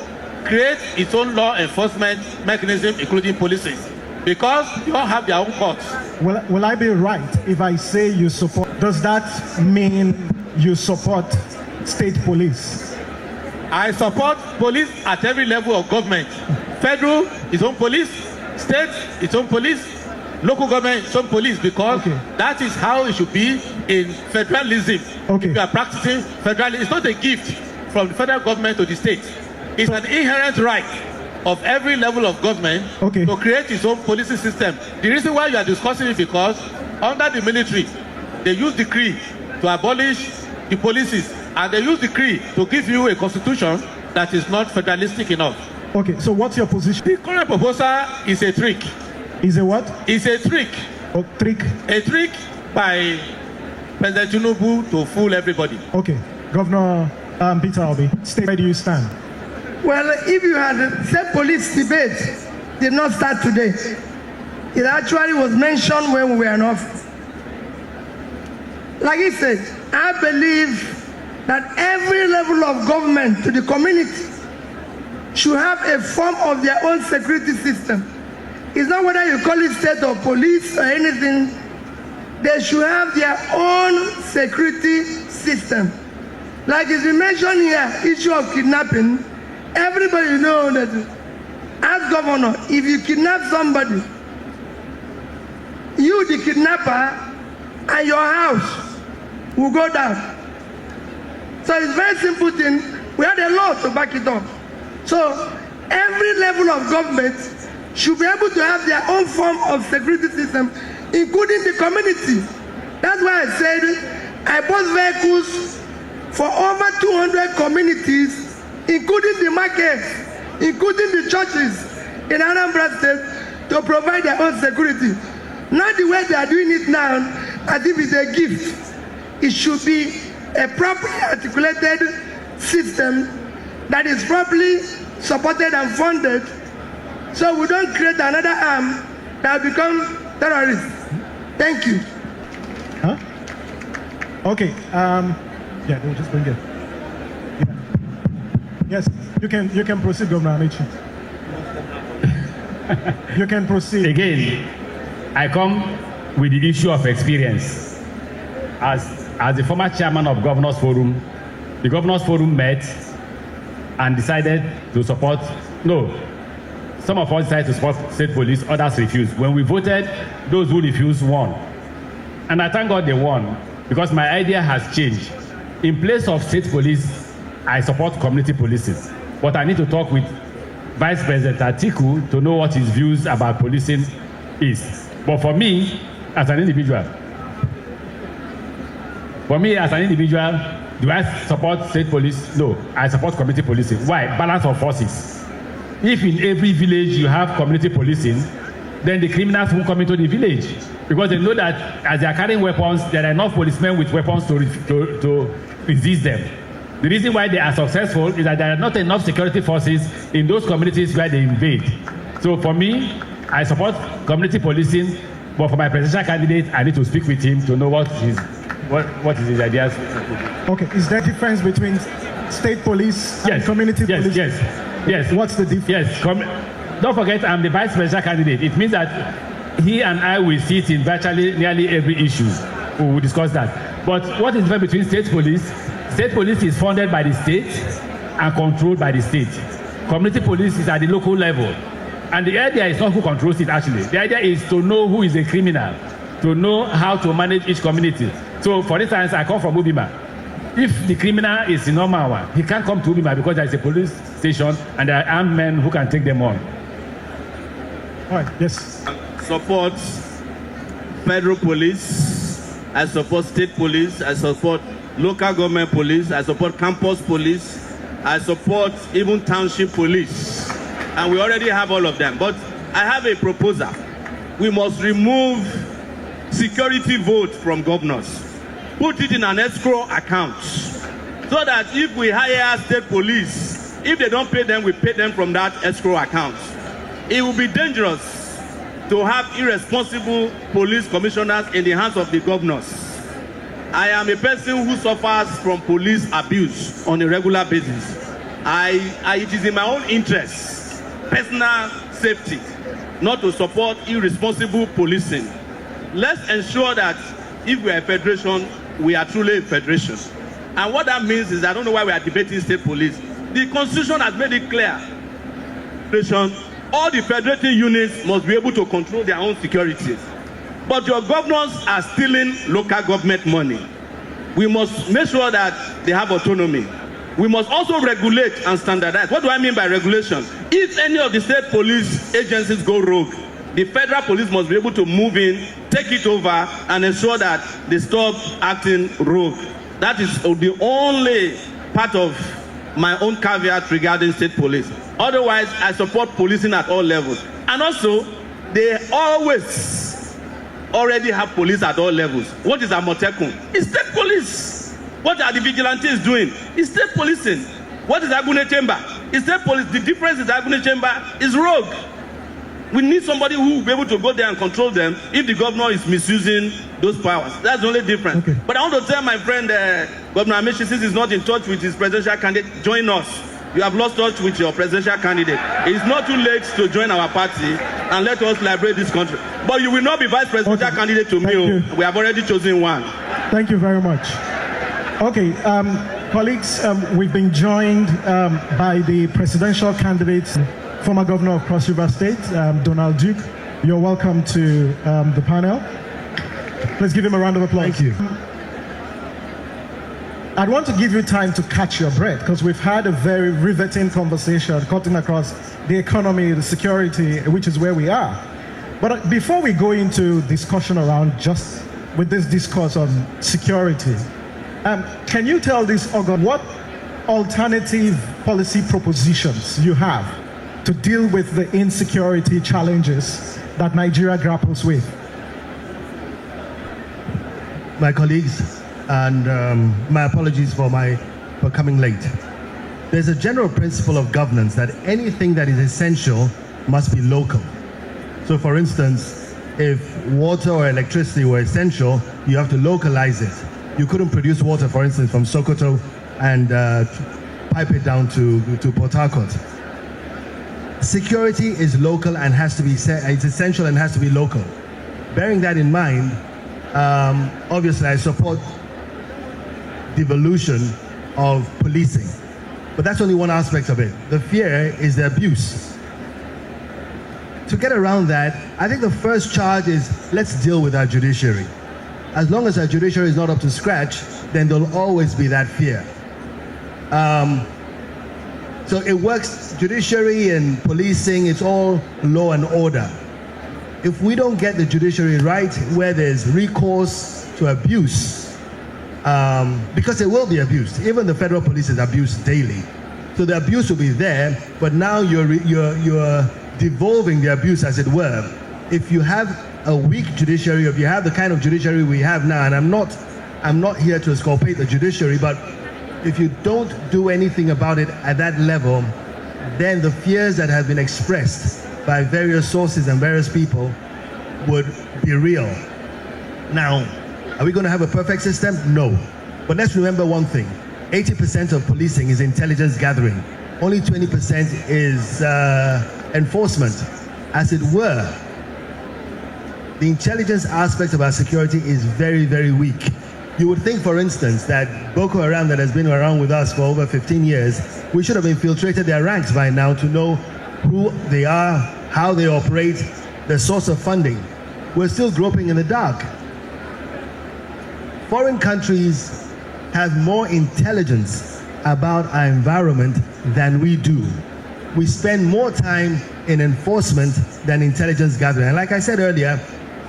create its own law enforcement mechanism, including policing, because they all have their own courts. Will I be right if I say you support? Does that mean you support state police? I support police at every level of government. Federal, its own police. State, its own police. Local government, its own police, because that is how it should be in federalism. If you are practicing federalism, it's not a gift from the federal government to the state. It's an inherent right of every level of government to create its own policing system. The reason why you are discussing it because under the military, they use decree to abolish the policies, and they use decree to give you a constitution that is not federalistic enough. Okay, so what's your position? The current proposal is a trick. Is a what? It's a trick. Trick? A trick by President Tinubu to fool everybody. Okay, Governor Peter Obi, state where do you stand? Well, if you had said police debate did not start today, it actually was mentioned when we were in office. Like he said, I believe that every level of government to the community should have a form of their own security system. It's not whether you call it state or police or anything. They should have their own security system. Like it's been mentioned here, issue of kidnapping. Everybody knows that as governor, if you kidnap somebody, you the kidnapper and your house will go down. So it's a very simple thing. We had a law to back it up. So every level of government should be able to have their own form of security system, including the community. That's why I said I bought vehicles for over 200 communities, including the markets, including the churches in Anambra State, to provide their own security. Not the way they are doing it now, as if it's a gift. It should be a properly articulated system that is properly supported and funded, so we don't create another arm that will become terrorists. Thank you. Huh? Okay. Yeah, they'll just bring it. Yeah. Yes, you can proceed, Governor Amici. You can proceed. Again, I come with the issue of experience. As the former chairman of Governors Forum, the Governors Forum met and decided to support, no, some of us decided to support state police, others refused. When we voted, those who refused won. And I thank God they won, because my idea has changed. In place of state police, I support community policing. But I need to talk with Vice President Atiku to know what his views about policing is. But for me, as an individual, do I support state police? No, I support community policing. Why? Balance of forces. If in every village you have community policing, then the criminals won't come into the village, because they know that as they are carrying weapons, there are enough policemen with weapons to resist them. The reason why they are successful is that there are not enough security forces in those communities where they invade. So for me, I support community policing, but for my presidential candidate, I need to speak with him to know what is his ideas. Okay, is there a difference between state police and community police? Yes. What's the difference? Yes. Don't forget, I'm the vice presidential candidate. It means that he and I will sit in virtually nearly every issue. We will discuss that. But what is the difference between state police? State police is funded by the state and controlled by the state. Community police is at the local level. And the idea is not who controls it, actually. The idea is to know who is a criminal, to know how to manage each community. So, for instance, I come from Ubima. If the criminal is in Omawa, he can't come to Ubima because there is a police station and there are armed men who can take them on. All right, yes. Support federal police. I support state police. I support local government police. I support campus police. I support even township police. And we already have all of them. But I have a proposal. We must remove security votes from governors. Put it in an escrow account, so that if we hire state police, if they don't pay them, we pay them from that escrow account. It will be dangerous to have irresponsible police commissioners in the hands of the governors. I am a person who suffers from police abuse on a regular basis. It is in my own interest, personal safety, not to support irresponsible policing. Let's ensure that if we are a federation, we are truly a federation. And what that means is, I don't know why we are debating state police. The Constitution has made it clear. All the federating units must be able to control their own security. But your governors are stealing local government money. We must make sure that they have autonomy. We must also regulate and standardize. What do I mean by regulation? If any of the state police agencies go rogue, the federal police must be able to move in, take it over, and ensure that they stop acting rogue. That is the only part of my own caveat regarding state police. Otherwise, I support policing at all levels. And also, they always already have police at all levels. What is Amotekun? It's state police. What are the vigilantes doing? It's state policing. What is Agbune Chamber? It's state police. The difference is Agbune Chamber is rogue. We need somebody who will be able to go there and control them if the governor is misusing those powers. That's the only difference. Okay. But I want to tell my friend, Governor Amaechi, since he's not in touch with his presidential candidate, join us. You have lost touch with your presidential candidate. It's not too late to join our party and let us liberate this country. But you will not be vice presidential candidate to me. We have already chosen one. Thank you very much. Okay, colleagues, we've been joined by the presidential candidate, former governor of Cross River State, Donald Duke. You're welcome to the panel. Let's give him a round of applause. Thank you. I'd want to give you time to catch your breath because we've had a very riveting conversation cutting across the economy, the security, which is where we are. But before we go into discussion around just with this discourse on security, can you tell this organ what alternative policy propositions you have to deal with the insecurity challenges that Nigeria grapples with? My colleagues, and my apologies for coming late. There's a general principle of governance that anything that is essential must be local. So for instance, if water or electricity were essential, you have to localize it. You couldn't produce water, for instance, from Sokoto and pipe it down to Port Harcourt. Security is local and has to be, it's essential and has to be local. Bearing that in mind, obviously I support devolution of policing, but that's only one aspect of it. The fear is the abuse. To get around that, I think the first charge is let's deal with our judiciary. As long as our judiciary is not up to scratch, then there'll always be that fear. So it works, judiciary and policing, it's all law and order. If we don't get the judiciary right, where there's recourse to abuse, because it will be abused. Even the federal police is abused daily. So the abuse will be there, but now you're devolving the abuse, as it were. If you have a weak judiciary, if you have the kind of judiciary we have now, and I'm not here to exculpate the judiciary, but if you don't do anything about it at that level, then the fears that have been expressed by various sources and various people would be real. Now, are we going to have a perfect system? No. But let's remember one thing. 80% of policing is intelligence gathering. Only 20% is enforcement. As it were, the intelligence aspect of our security is very, very weak. You would think, for instance, that Boko Haram, that has been around with us for over 15 years, we should have infiltrated their ranks by now to know who they are, how they operate, the source of funding. We're still groping in the dark. Foreign countries have more intelligence about our environment than we do. We spend more time in enforcement than intelligence gathering. And like I said earlier,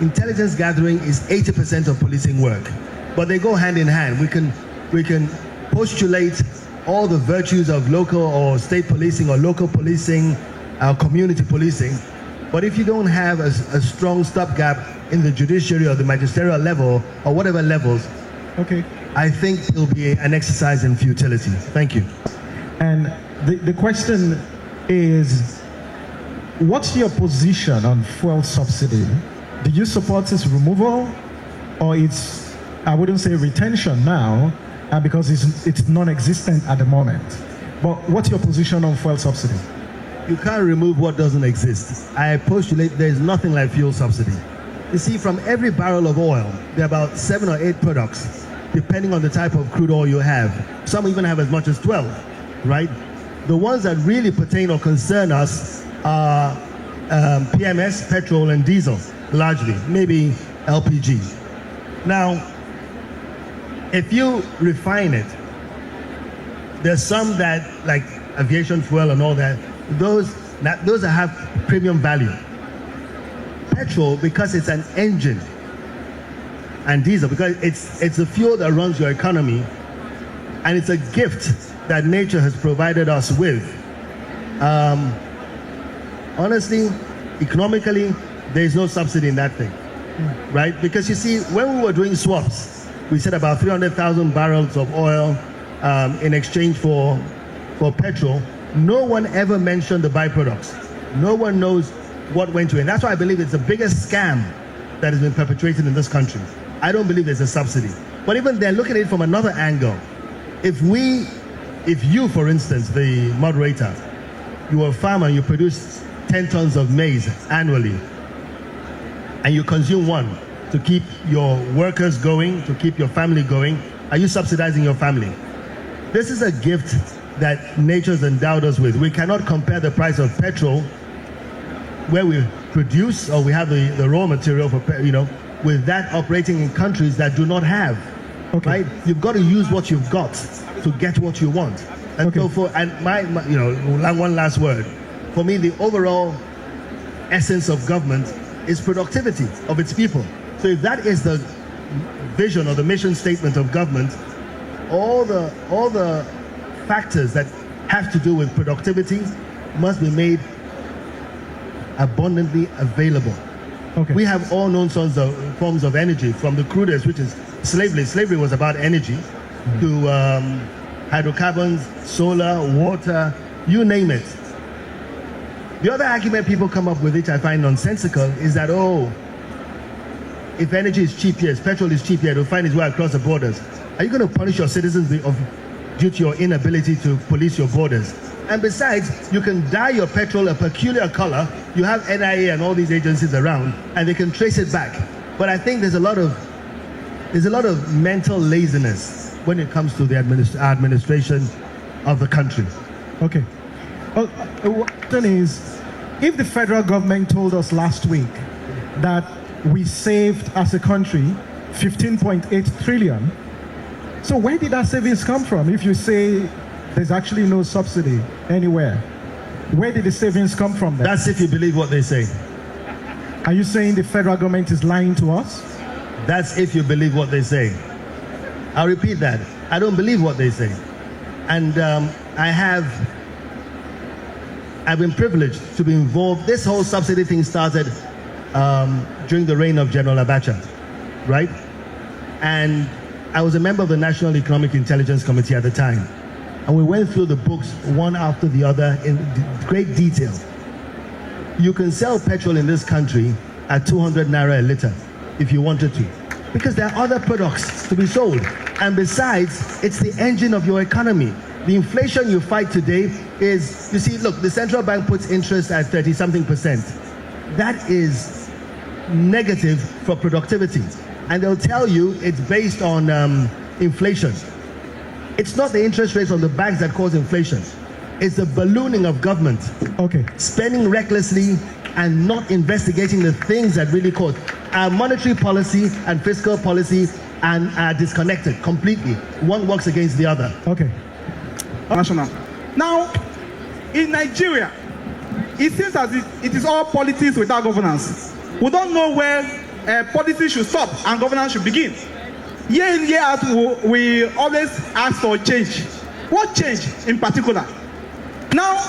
intelligence gathering is 80% of policing work. But they go hand in hand. We can postulate all the virtues of local or state policing or local policing, community policing. But if you don't have a strong stopgap in the judiciary or the magisterial level or whatever levels, okay, I think it'll be an exercise in futility. Thank you. And the question is, what's your position on fuel subsidy? Do you support its removal, or its, I wouldn't say retention now, because it's non-existent at the moment. But what's your position on fuel subsidy? You can't remove what doesn't exist. I postulate there's nothing like fuel subsidy. You see, from every barrel of oil, there are about 7 or 8 products, depending on the type of crude oil you have. Some even have as much as 12, right? The ones that really pertain or concern us are PMS, petrol, and diesel, largely, maybe LPG. Now, if you refine it, there's some that, like aviation fuel and all that, those that have premium value. Petrol, because it's an engine, and diesel, because it's the fuel that runs your economy, and it's a gift that nature has provided us with. Honestly, economically, there is no subsidy in that thing, right? Because you see, when we were doing swaps, we said about 300,000 barrels of oil in exchange for petrol. No one ever mentioned the byproducts. No one knows what went to it. And that's why I believe it's the biggest scam that has been perpetrated in this country. I don't believe there's a subsidy. But even then, look at it from another angle. If you, for instance, the moderator, you are a farmer, you produce 10 tons of maize annually, and you consume one to keep your workers going, to keep your family going, are you subsidizing your family? This is a gift that nature's endowed us with. We cannot compare the price of petrol, where we produce or we have the raw material for, with that operating in countries that do not have. Okay. Right? You've got to use what you've got to get what you want. And okay. So one last word. For me, the overall essence of government is productivity of its people. So if that is the vision or the mission statement of government, all the factors that have to do with productivity must be made abundantly available. Okay. We have all known forms of energy, from the crudest, which is slavery. Slavery was about energy, to hydrocarbons, solar, water, you name it. The other argument people come up with, which I find nonsensical, is that, if energy is cheap here, petrol is cheap here, it'll find its way across the borders. Are you going to punish your citizens due to your inability to police your borders? And besides, you can dye your petrol a peculiar color. You have NIA and all these agencies around, and they can trace it back. But I think there's a lot of mental laziness when it comes to the administration of the country. Okay. The question is, if the federal government told us last week that we saved as a country 15.8 trillion, so where did that savings come from? If you say there's actually no subsidy anywhere, where did the savings come from then? That's if you believe what they say. Are you saying the federal government is lying to us? That's if you believe what they say. I'll repeat that. I don't believe what they say. And I've been privileged to be involved. This whole subsidy thing started during the reign of General Abacha, right? And I was a member of the National Economic Intelligence Committee at the time. And we went through the books one after the other in great detail. You can sell petrol in this country at 200 naira a liter if you wanted to, because there are other products to be sold. And besides, it's the engine of your economy. The inflation you fight today is, you see, look, the central bank puts interest at 30-something%. That is negative for productivity. And they'll tell you it's based on inflation. It's not the interest rates on the banks that cause inflation. It's the ballooning of government. Okay. Spending recklessly and not investigating the things that really cause. Our monetary policy and fiscal policy are disconnected completely. One works against the other. Okay. National. Now, in Nigeria, it seems as if it is all politics without governance. We don't know where policy should stop and governance should begin. Year in, year out, we always ask for change. What change in particular? Now,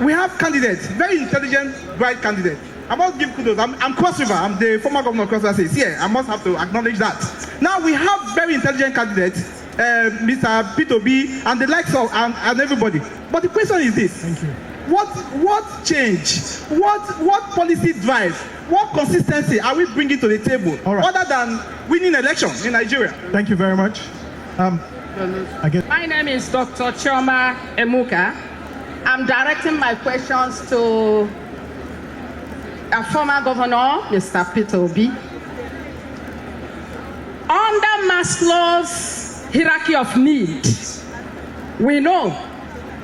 we have candidates, very intelligent, bright candidates. I must give kudos. I'm Cross River. I'm the former governor of Cross River State. Yeah, I must have to acknowledge that. Now, we have very intelligent candidates, Mr. Peter Obi, and the likes of, and everybody. But the question is this. Thank you. What change? What policy drive? What consistency are we bringing to the table, other than winning elections in Nigeria? Thank you very much. My name is Dr. Chioma Emuka. I'm directing my questions to our former governor, Mr. Peter Obi. Under Maslow's hierarchy of need, we know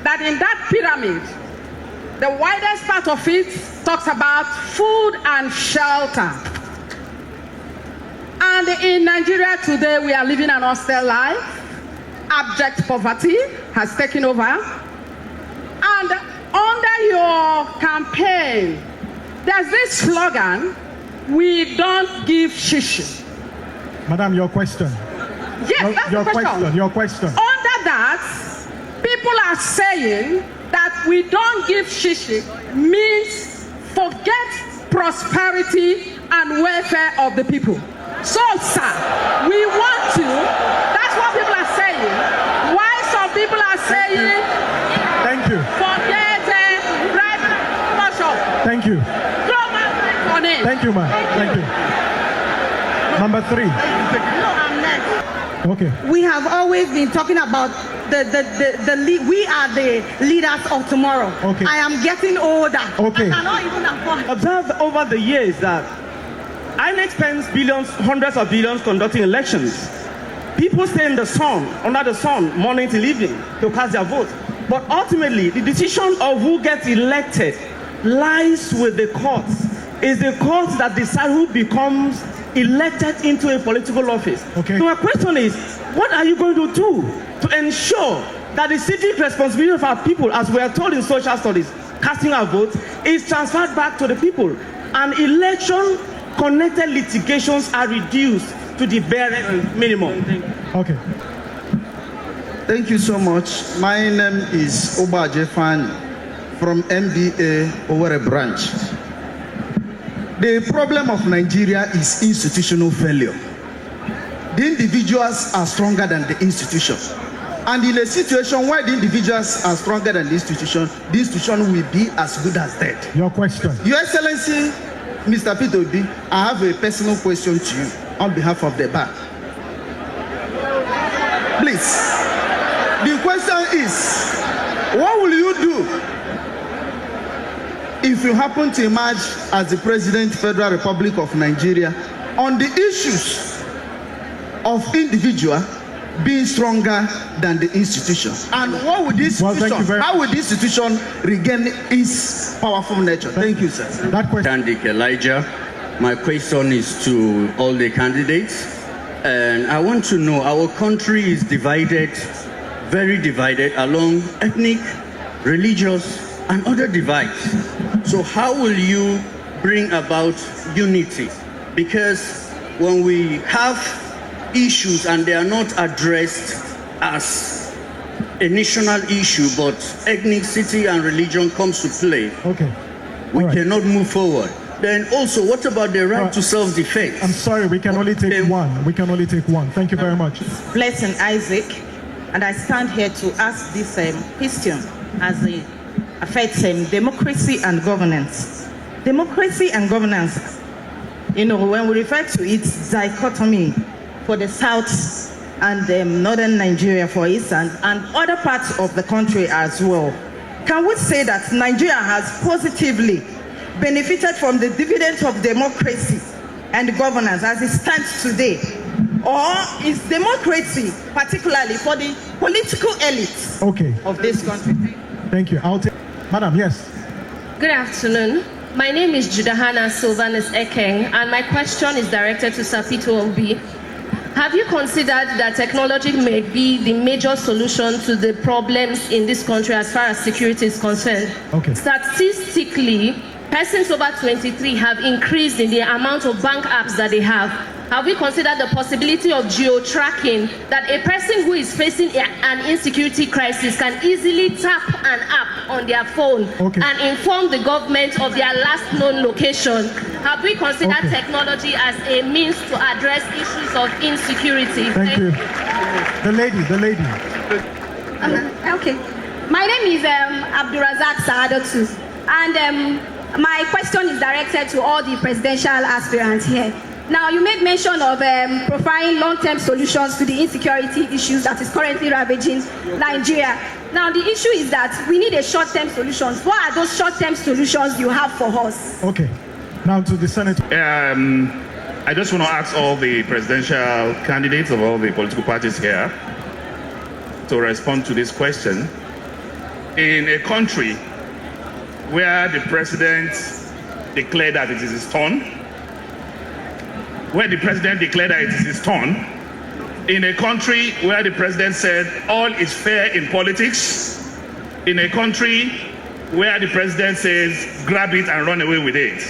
that in that pyramid, the widest part of it talks about food and shelter. And in Nigeria today, we are living an austere life. Abject poverty has taken over. And under your campaign, there's this slogan, "We don't give shishi." Madam, your question. Yes, that's the question. Your question. Under that, people are saying that we don't give shishi means forget prosperity and welfare of the people. So, sir, we want to Thank you. Throw my mic on it. Thank you, ma'am. Thank you. Number 3. No, I'm next. Okay. We have always been talking about we are the leaders of tomorrow. Okay. I am getting older. Okay. I cannot even afford. Observed over the years that INEC spends billions, hundreds of billions conducting elections. People stay in the sun, under the sun, morning till evening to cast their vote. But ultimately, the decision of who gets elected lies with the courts. It's the courts that decide who becomes elected into a political office. Okay. So my question is, what are you going to do to ensure that the civic responsibility of our people, as we are told in social studies, casting our votes, is transferred back to the people, and election-connected litigations are reduced to the bare minimum? Okay. Thank you so much. My name is Oba Jefan from MBA Owerri branch. The problem of Nigeria is institutional failure. The individuals are stronger than the institution. And in a situation where the individuals are stronger than the institution will be as good as dead. Your question. Your Excellency, Mr. Peter Obi, I have a personal question to you on behalf of the bar. Please, the question is, what will you do if you happen to emerge as the President, Federal Republic of Nigeria, on the issues of individual being stronger than the institution? And what would this institution, how would this institution regain its powerful nature? Thank you, sir. That question. Candic Elijah, my question is to all the candidates. And I want to know, our country is divided, very divided along ethnic, religious, and other divides. So how will you bring about unity? Because when we have issues and they are not addressed as a national issue, but ethnicity and religion comes to play, okay, we cannot move forward. Then also, what about the right to self-defense? I'm sorry, we can only take one. We can only take one. Thank you very much. Blessing Isaac, and I stand here to ask this question as it affects democracy and governance. Democracy and governance, you know, when we refer to its dichotomy for the South and Northern Nigeria, for instance, and other parts of the country as well, can we say that Nigeria has positively benefited from the dividends of democracy and governance as it stands today? Or is democracy particularly for the political elites of this country? Thank you. I'll take. Madam, yes. Good afternoon. My name is Judahana Sylvanus Ekeng, and my question is directed to Sir Peter Obi. Have you considered that technology may be the major solution to the problems in this country as far as security is concerned? Okay. Statistically, persons over 23 have increased in the amount of bank apps that they have. Have we considered the possibility of geo-tracking, that a person who is facing an insecurity crisis can easily tap an app on their phone and inform the government of their last known location? Have we considered technology as a means to address issues of insecurity? Thank you. The lady. Okay. My name is Abdurazak Saadatu, and my question is directed to all the presidential aspirants here. Now, you made mention of providing long-term solutions to the insecurity issues that is currently ravaging Nigeria. Now, the issue is that we need a short-term solutions. What are those short-term solutions you have for us? Okay. Now to the Senator. I just want to ask all the presidential candidates of all the political parties here to respond to this question. In a country where the president declared that it is his turn, in a country where the president said all is fair in politics, in a country where the president says grab it and run away with it,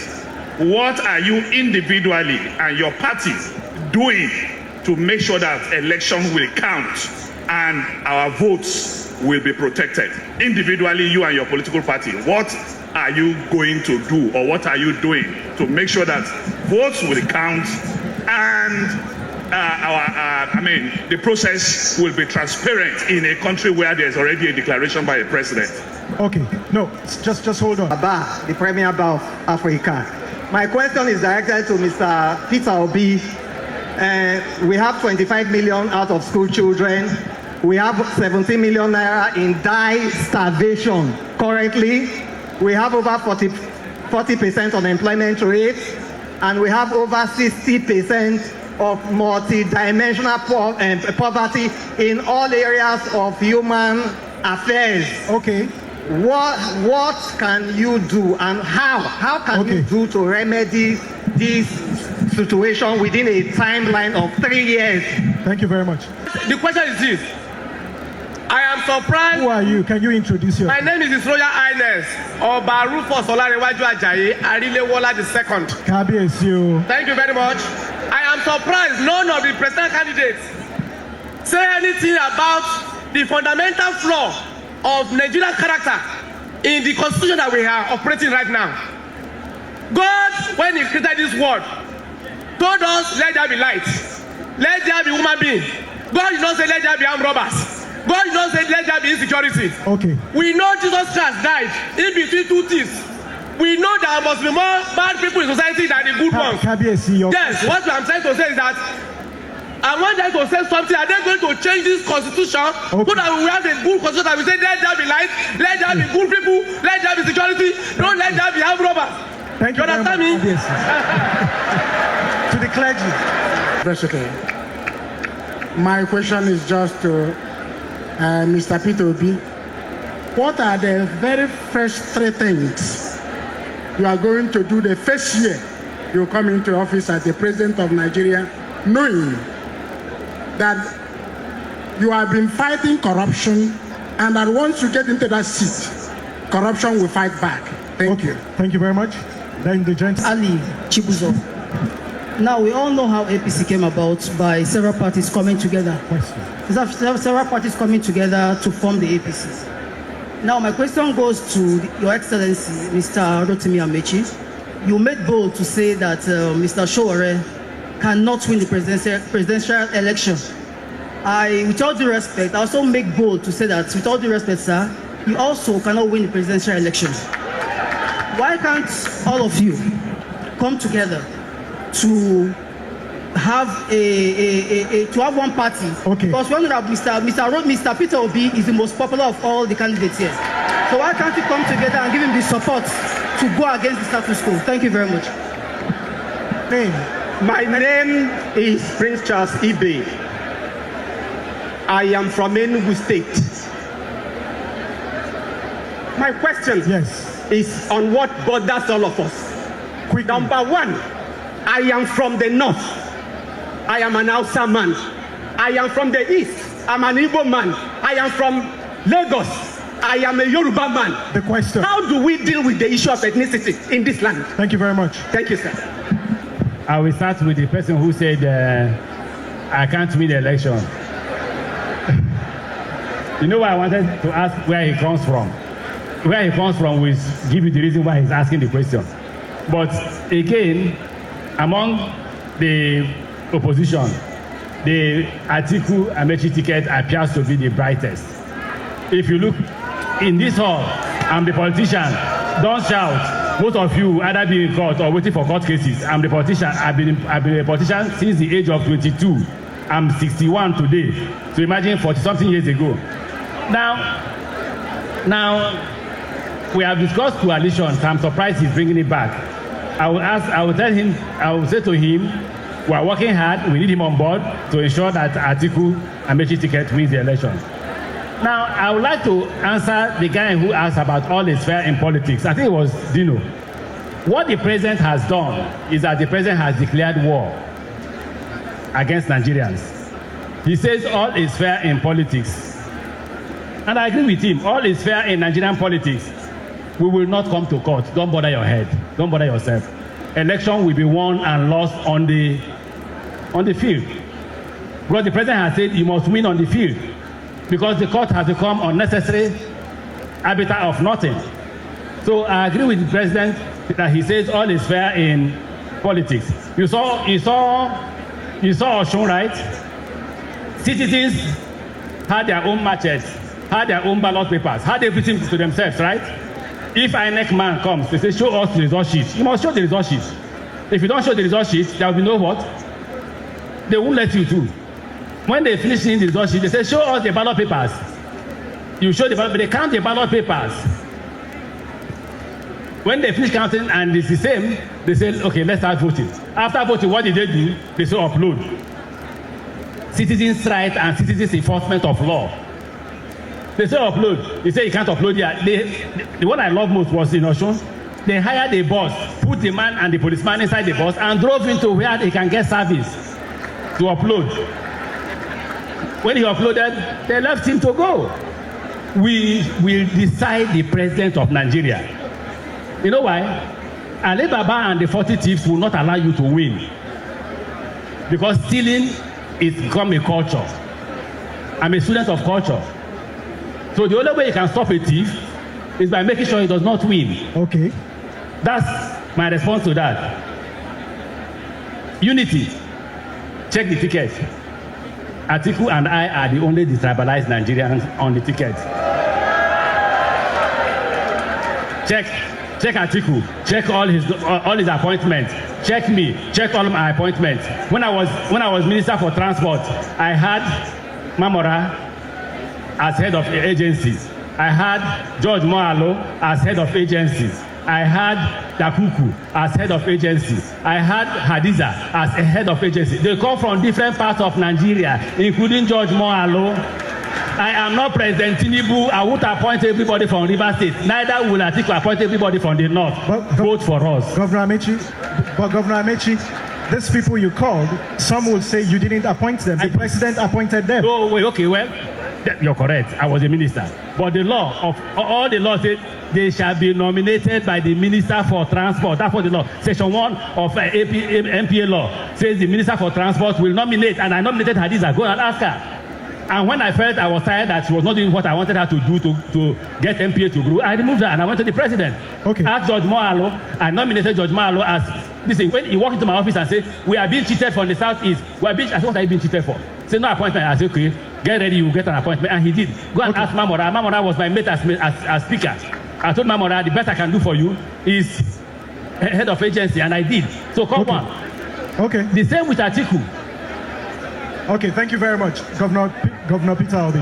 what are you individually and your party doing to make sure that elections will count and our votes will be protected? Individually, you and your political party, what are you going to do, or what are you doing to make sure that votes will count and the process will be transparent in a country where there's already a declaration by a president? Okay, no, just hold on. Abba, the Premier Abba of Africa. My question is directed to Mr. Peter Obi. We have 25 million out of school children. We have 17 million naira in die starvation currently. We have over 40% unemployment rate, and we have over 60% of multi-dimensional poverty in all areas of human affairs. Okay. What can you do, and how can you do to remedy this situation within a timeline of 3 years? Thank you very much. The question is this. I am surprised. Who are you? Can you introduce yourself? My name is His Royal Highness Oba Rufus Olarewaju Ajayi Arilewola II. Kábíyèsí. Thank you very much. I am surprised none of the presidential candidates say anything about the fundamental flaw of Nigerian character in the constitution that we are operating right now. God, when He created this world, told us, let there be light, let there be human being. God did not say, let there be armed robbers. God did not say, let there be insecurity. Okay. We know Jesus Christ died in between two things. We know there must be more bad people in society than the good ones. Yes, what I'm trying to say is that I want them to say something. Are they going to change this constitution so that we have a good constitution that we say, let there be light, let there be good people, let there be security, don't let there be armed robbers. Thank you. Understand me? To the clergy. Basically, my question is just to Mr. Peter Obi. What are the very first 3 things you are going to do the first year you come into office as the President of Nigeria, knowing that you have been fighting corruption, and that once you get into that seat, corruption will fight back? Thank you. Thank you very much. Then the gentleman. Ali Chibuzo. Now, we all know how APC came about by several parties coming together. Several parties coming together to form the APC. Now, my question goes to Your Excellency, Mr. Rotimi Amaechi. You made bold to say that Mr. Sowore cannot win the presidential election. With all due respect, I also make bold to say that, with all due respect, sir, you also cannot win the presidential election. Why can't all of you come together to have one party? Okay. Because we know that Mr. Peter Obi is the most popular of all the candidates here. So why can't you come together and give him the support to go against the status quo? Thank you very much. My name is Prince Charles Ibe. I am from Enugu State. My question is on what bothers all of us. Number 1, I am from the north. I am an Hausa man. I am from the east. I'm an Igbo man. I am from Lagos. I am a Yoruba man. The question. How do we deal with the issue of ethnicity in this land? Thank you very much. Thank you, sir. I will start with the person who said, I can't win the election. You know what I wanted to ask where he comes from. Where he comes from will give you the reason why he's asking the question. But again, among the opposition, the Atiku Amaechi ticket appears to be the brightest. If you look in this hall, I'm the politician. Don't shout. Both of you either be in court or waiting for court cases. I'm the politician. I've been a politician since the age of 22. I'm 61 today. So imagine 40-something years ago. Now, we have discussed coalition. So I'm surprised he's bringing it back. I will say to him, we are working hard. We need him on board to ensure that Atiku Amaechi ticket wins the election. Now, I would like to answer the guy who asked about all is fair in politics. I think it was Dino. What the president has done is that the president has declared war against Nigerians. He says all is fair in politics. And I agree with him. All is fair in Nigerian politics. We will not come to court. Don't bother your head. Don't bother yourself. Election will be won and lost on the field. Because the president has said you must win on the field. Because the court has become unnecessary arbiter of nothing. So I agree with the president that he says all is fair in politics. You saw Osun, right? Citizens had their own matches had their own ballot papers, had everything to themselves, right? If INEC man comes, they say, show us the result sheet. You must show the result sheet. If you don't show the result sheet, there will be no what? They won't let you do. When they finish seeing the result sheet, they say, show us the ballot papers. You show the ballot, but they count the ballot papers. When they finish counting and it's the same, they say, okay, let's start voting. After voting, what did they do? They say upload. Citizens' rights and citizens' enforcement of law. They say upload. They say you can't upload here. The one I love most was in Osun. They hired a bus, put the man and the policeman inside the bus and drove into where they can get service to upload. When he uploaded, they left him to go. We will decide the president of Nigeria. You know why? Ali Baba and the 40 thieves will not allow you to win. Because stealing is become a culture. I'm a student of culture. So the only way you can stop a thief is by making sure he does not win. Okay. That's my response to that. Unity. Check the ticket. Atiku and I are the only detribalized Nigerians on the ticket. Check Atiku. Check all his appointments. Check me. Check all my appointments. When I was Minister for Transport, I had Mamora as head of agencies. I had George Moalo as head of agencies. I had Dakuku as head of agencies. I had Hadiza as a head of agency. They come from different parts of Nigeria, including George Moalo. I am not President Tinubu. I won't appoint everybody from River State. Neither will Atiku appoint everybody from the north. Vote for us. Governor Amechi, these people you called, some will say you didn't appoint them. The president appointed them. Oh, wait, okay, well, you're correct. I was a minister. But the law of all the laws say they shall be nominated by the Minister for Transport. That's what the law. Section 1 of MPA law says the Minister for Transport will nominate, and I nominated Hadiza. Go and ask her. And when I felt I was tired that she was not doing what I wanted her to do to get MPA to grow, I removed her and I went to the president. Okay. Asked George Moalo. I nominated George Moalo as listen. When he walked into my office and said, "We are being cheated from the southeast," I said, "What are you being cheated for?" Say no appointment. I said, "Okay, get ready. You will get an appointment." And he did. Go and ask Mamora. Mamora was my mate as speaker. I told Mamora the best I can do for you is head of agency, and I did. So come on. Okay. The same with Atiku. Okay, thank you very much, Governor Peter Obi.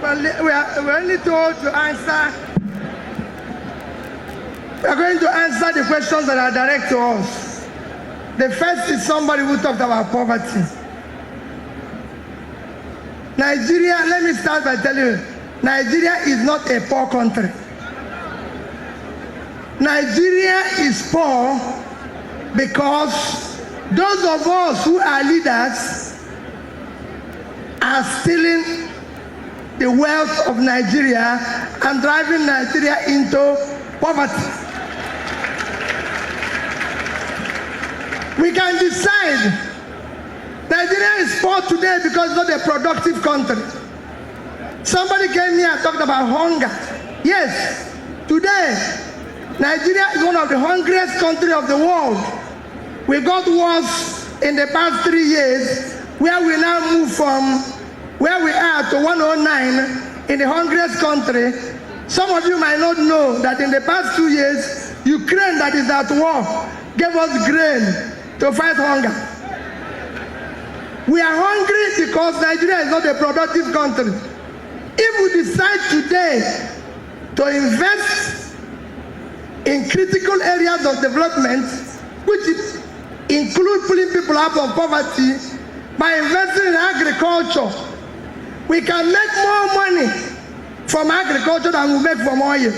Well, we are only told to answer. We are going to answer the questions that are direct to us. The first is somebody who talked about poverty. Nigeria, let me start by telling you, Nigeria is not a poor country. Nigeria is poor because those of us who are leaders are stealing the wealth of Nigeria and driving Nigeria into poverty. We can decide Nigeria is poor today because it's not a productive country. Somebody came here and talked about hunger. Yes, today Nigeria is one of the hungriest countries of the world. We got worse in the past 3 years, where we now move from where we are to 109 in the hungriest country. Some of you might not know that in the past 2 years, Ukraine, that is at war, gave us grain to fight hunger. We are hungry because Nigeria is not a productive country. If we decide today to invest in critical areas of development, which include pulling people out of poverty, by investing in agriculture, we can make more money from agriculture than we make from oil.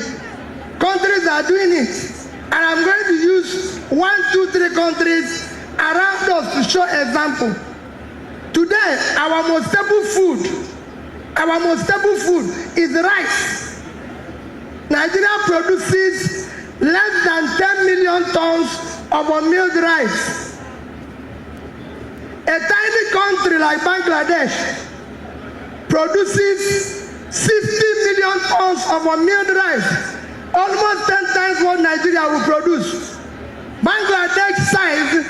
Countries are doing it. And I'm going to use 1, 2, 3 countries around us to show example. Today, our most staple food is rice. Nigeria produces less than 10 million tons of unmilled rice. A tiny country like Bangladesh produces 60 million tons of unmilled rice, almost 10 times what Nigeria will produce. Bangladesh's size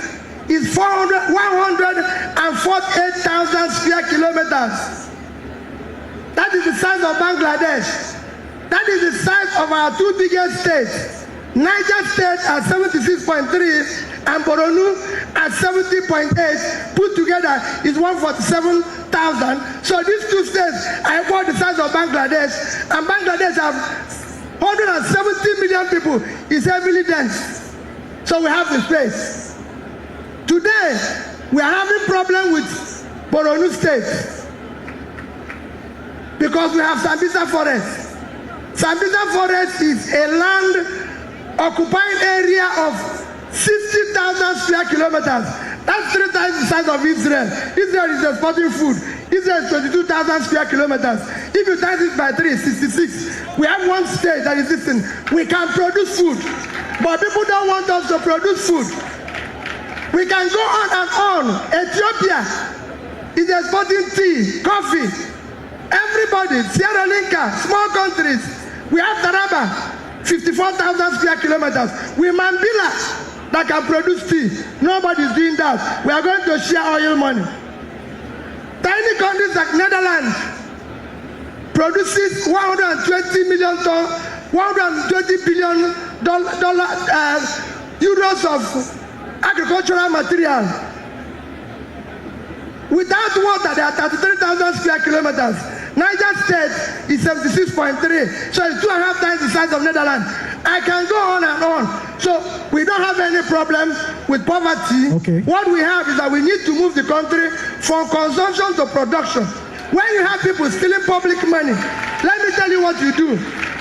is 148,000 square kilometers. That is the size of Bangladesh. That is the size of our two biggest states. Niger State at 76.3 and Borno at 70.8. Put together is 147,000. So these two states are about the size of Bangladesh, and Bangladesh have 170 million people. Is heavily dense. So we have the space. Today, we are having problem with Borno State because we have Sambisa Forest. Sambisa Forest is a land occupying area of 60,000 square kilometers. That's 3 times the size of Israel. Israel is exporting food. Israel is 22,000 square kilometers. If you times it by 3, 66. We have one state that is listening. We can produce food, but people don't want us to produce food. We can go on and on. Ethiopia is exporting tea, coffee. Everybody, Sierra Leone, small countries. We have Taraba, 54,000 square kilometers. We Mambila that can produce tea. Nobody is doing that. We are going to share oil money. Tiny countries like Netherlands produces 120 million ton, 120 billion euros of agricultural material. Without water, there are 33,000 square kilometers. Niger State is 76.3, so it's 2.5 times the size of Netherlands. I can go on and on. So we don't have any problem with poverty. Okay. What we have is that we need to move the country from consumption to production. When you have people stealing public money, let me tell you what you do.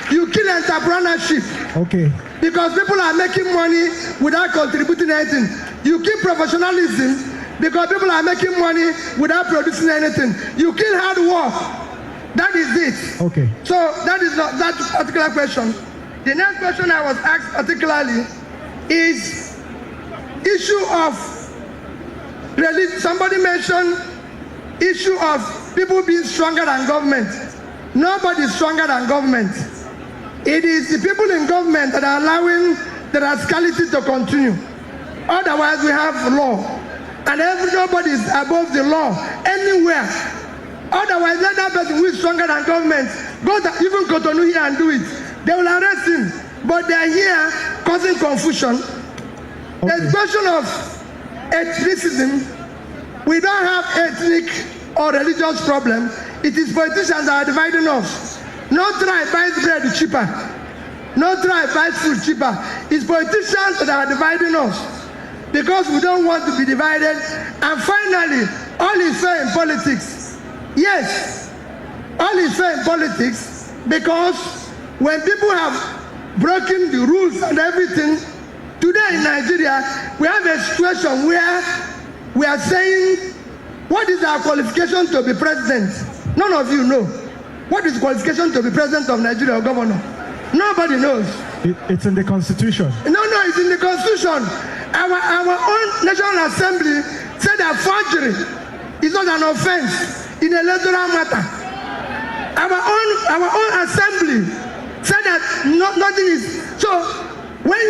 You kill entrepreneurship. Okay. Because people are making money without contributing anything. You kill professionalism because people are making money without producing anything. You kill hard work. That is it. Okay. So that is not that particular question. The next question I was asked particularly is issue of religion. Somebody mentioned issue of people being stronger than government. Nobody is stronger than government. It is the people in government that are allowing the rascality to continue. Otherwise, we have law, and nobody is above the law anywhere. Otherwise, let that person who is stronger than government go to even Cotonou here and do it. They will arrest him, but they are here causing confusion. Okay. The question of ethnicism, we don't have ethnic or religious problem. It is politicians that are dividing us. No tribe buys bread cheaper. No tribe buys food cheaper. It's politicians that are dividing us because we don't want to be divided. And finally, all is fair in politics. Yes, all is fair in politics because when people have broken the rules and everything, today in Nigeria, we have a situation where we are saying, what is our qualification to be president? None of you know. What is qualification to be president of Nigeria or governor? Nobody knows. It's in the constitution. No, it's in the constitution. Our own National Assembly said that forgery is not an offense in electoral matter. Our own assembly said that nothing is. So when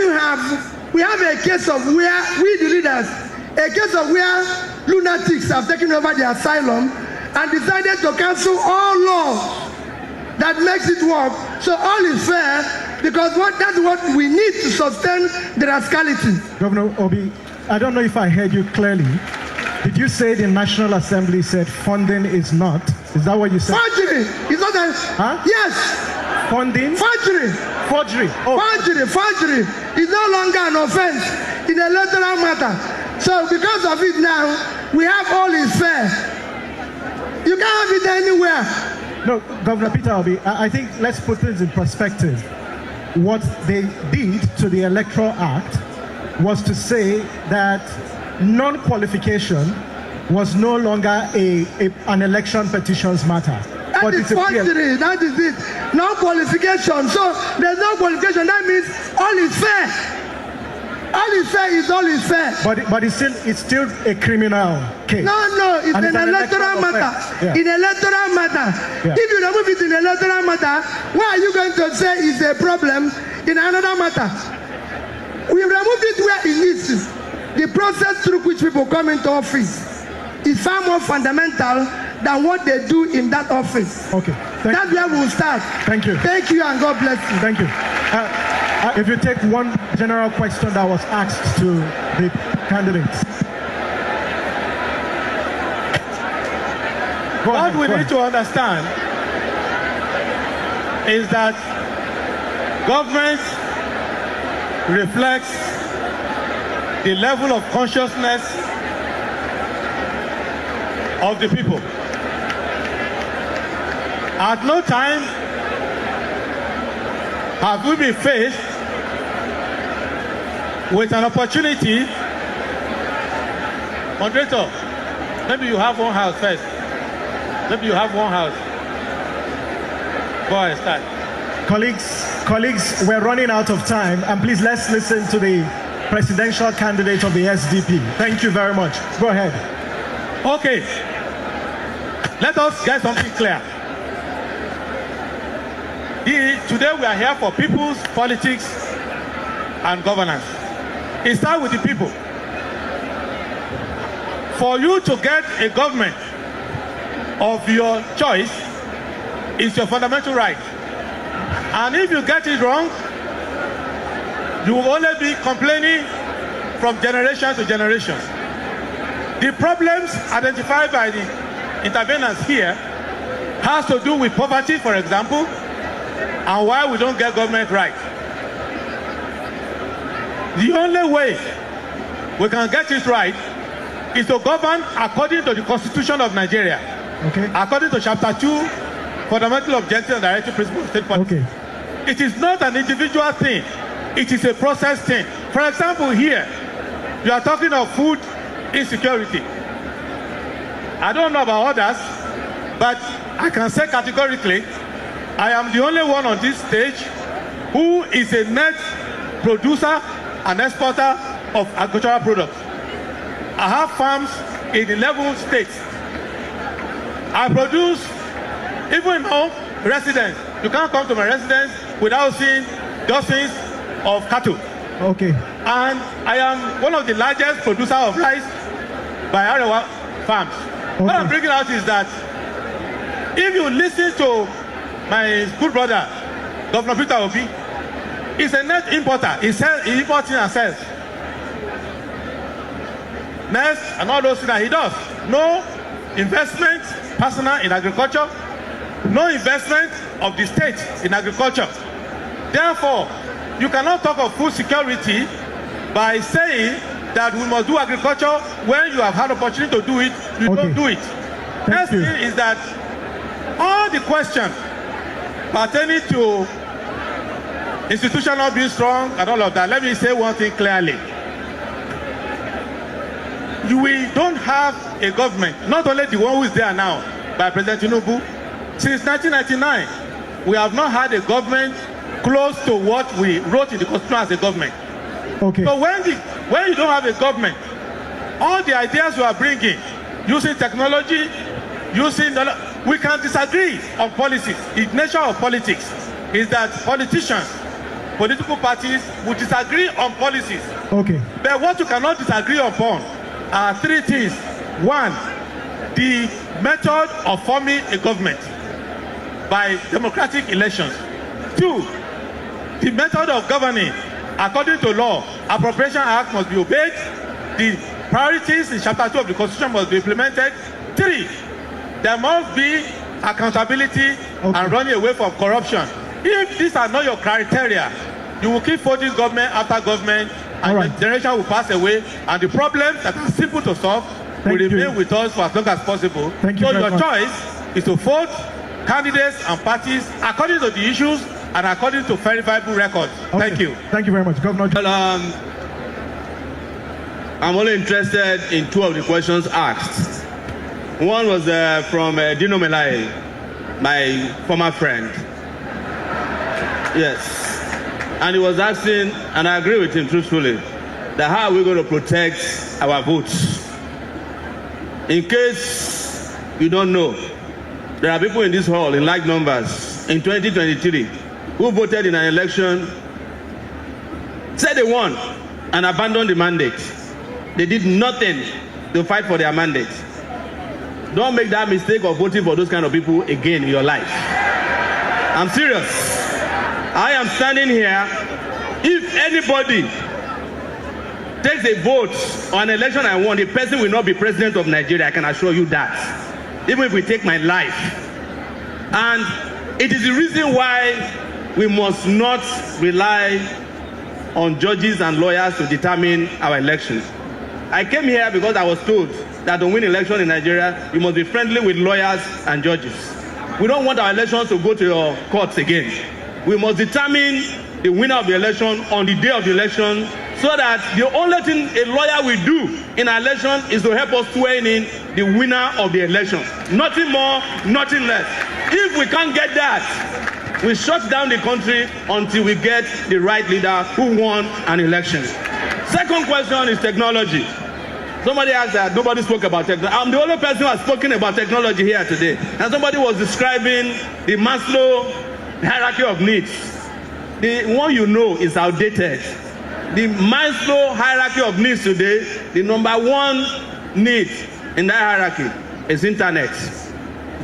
we have a case of where we the leaders, a case of where lunatics have taken over the asylum and decided to cancel all laws that makes it work. So all is fair because that's what we need to sustain the rascality. Governor Obi, I don't know if I heard you clearly. Did you say the National Assembly said funding is not? Is that what you said? Forgery. It's not a... Huh? Yes. Funding? Forgery. Forgery. Oh. Forgery is no longer an offense in electoral matter. So because of it now, we have all is fair. You can't have it anywhere. No, Governor Peter Obi, I think let's put this in perspective. What they did to the Electoral Act was to say that non-qualification was no longer an election petitions matter. That is forgery. That is it. No qualification. So there's no qualification. That means all is fair. All is fair is all is fair. But it's still a criminal case. No, it's an electoral matter. Yeah. In electoral matter. Yeah. If you remove it in electoral matter, why are you going to say it's a problem in another matter? We removed it where it needs to. The process through which people come into office is far more fundamental than what they do in that office. Okay. That's where we'll start. Thank you. Thank you, and God bless you. Thank you. If you take one general question that was asked to the candidates. What we need to understand is that government reflects the level of consciousness of the people. At no time have we been faced with an opportunity. Moderator, maybe you have one house first. Maybe you have one house. Go ahead, start. Colleagues, we're running out of time, and please let's listen to the presidential candidate of the SDP. Thank you very much. Go ahead. Okay. Let us get something clear. Today we are here for people's politics and governance. It starts with the people. For you to get a government of your choice is your fundamental right. And if you get it wrong, you will only be complaining from generation to generation. The problems identified by the interveners here has to do with poverty, for example, and why we don't get government right. The only way we can get it right is to govern according to the Constitution of Nigeria. Okay. According to Chapter 2, Fundamental Objectives and Directive Principles of State Policy. Okay. It is not an individual thing. It is a process thing. For example, here, you are talking of food insecurity. I don't know about others, but I can say categorically, I am the only one on this stage who is a net producer and exporter of agricultural products. I have farms in 11 states. I produce, even in my own residence, you can't come to my residence without seeing dozens of cattle. Okay. And I am one of the largest producers of rice by Arewa farms. Okay. What I'm bringing out is that if you listen to my good brother, Governor Peter Obi, he's a net importer. He imports and sells. Next, and all those things that he does. No investment personal in agriculture, no investment of the state in agriculture. Therefore, you cannot talk of food security by saying that we must do agriculture when you have had opportunity to do it, you don't do it. Next thing is that all the questions pertaining to institution not being strong and all of that, let me say one thing clearly. We don't have a government, not only the one who is there now by President Tinubu. Since 1999, we have not had a government close to what we wrote in the Constitution as a government. Okay. So when you don't have a government, all the ideas you are bringing, using technology, we can disagree on policies. The nature of politics is that politicians, political parties will disagree on policies. Okay. But what you cannot disagree upon are three things. One, the method of forming a government by democratic elections. Two, the method of governing according to law. Appropriation Act must be obeyed. The priorities in Chapter 2 of the Constitution must be implemented. Three, there must be accountability and running away from corruption. If these are not your criteria, you will keep voting government after government, and the generation will pass away, and the problems that are simple to solve will remain with us for as long as possible. So your choice is to vote candidates and parties according to the issues and according to verifiable records. Thank you. Thank you very much, Governor. Well, I'm only interested in two of the questions asked. One was from Dino Melai, my former friend. Yes. And he was asking, and I agree with him truthfully, that how are we going to protect our votes? In case you don't know, there are people in this hall in large numbers in 2023 who voted in an election, said they won, and abandoned the mandate. They did nothing to fight for their mandate. Don't make that mistake of voting for those kind of people again in your life. I'm serious. I am standing here. If anybody takes a vote on an election I won, the person will not be president of Nigeria. I can assure you that. Even if we take my life. And it is the reason why we must not rely on judges and lawyers to determine our elections. I came here because I was told that to win election in Nigeria, you must be friendly with lawyers and judges. We don't want our elections to go to your courts again. We must determine the winner of the election on the day of the election, so that the only thing a lawyer will do in an election is to help us swear in the winner of the election. Nothing more, nothing less. If we can't get that, we shut down the country until we get the right leader who won an election. Second question is technology. Somebody asked that nobody spoke about technology. I'm the only person who has spoken about technology here today. And somebody was describing the Maslow hierarchy of needs. The one you know is outdated. The Maslow hierarchy of needs today, the number one need in that hierarchy is internet,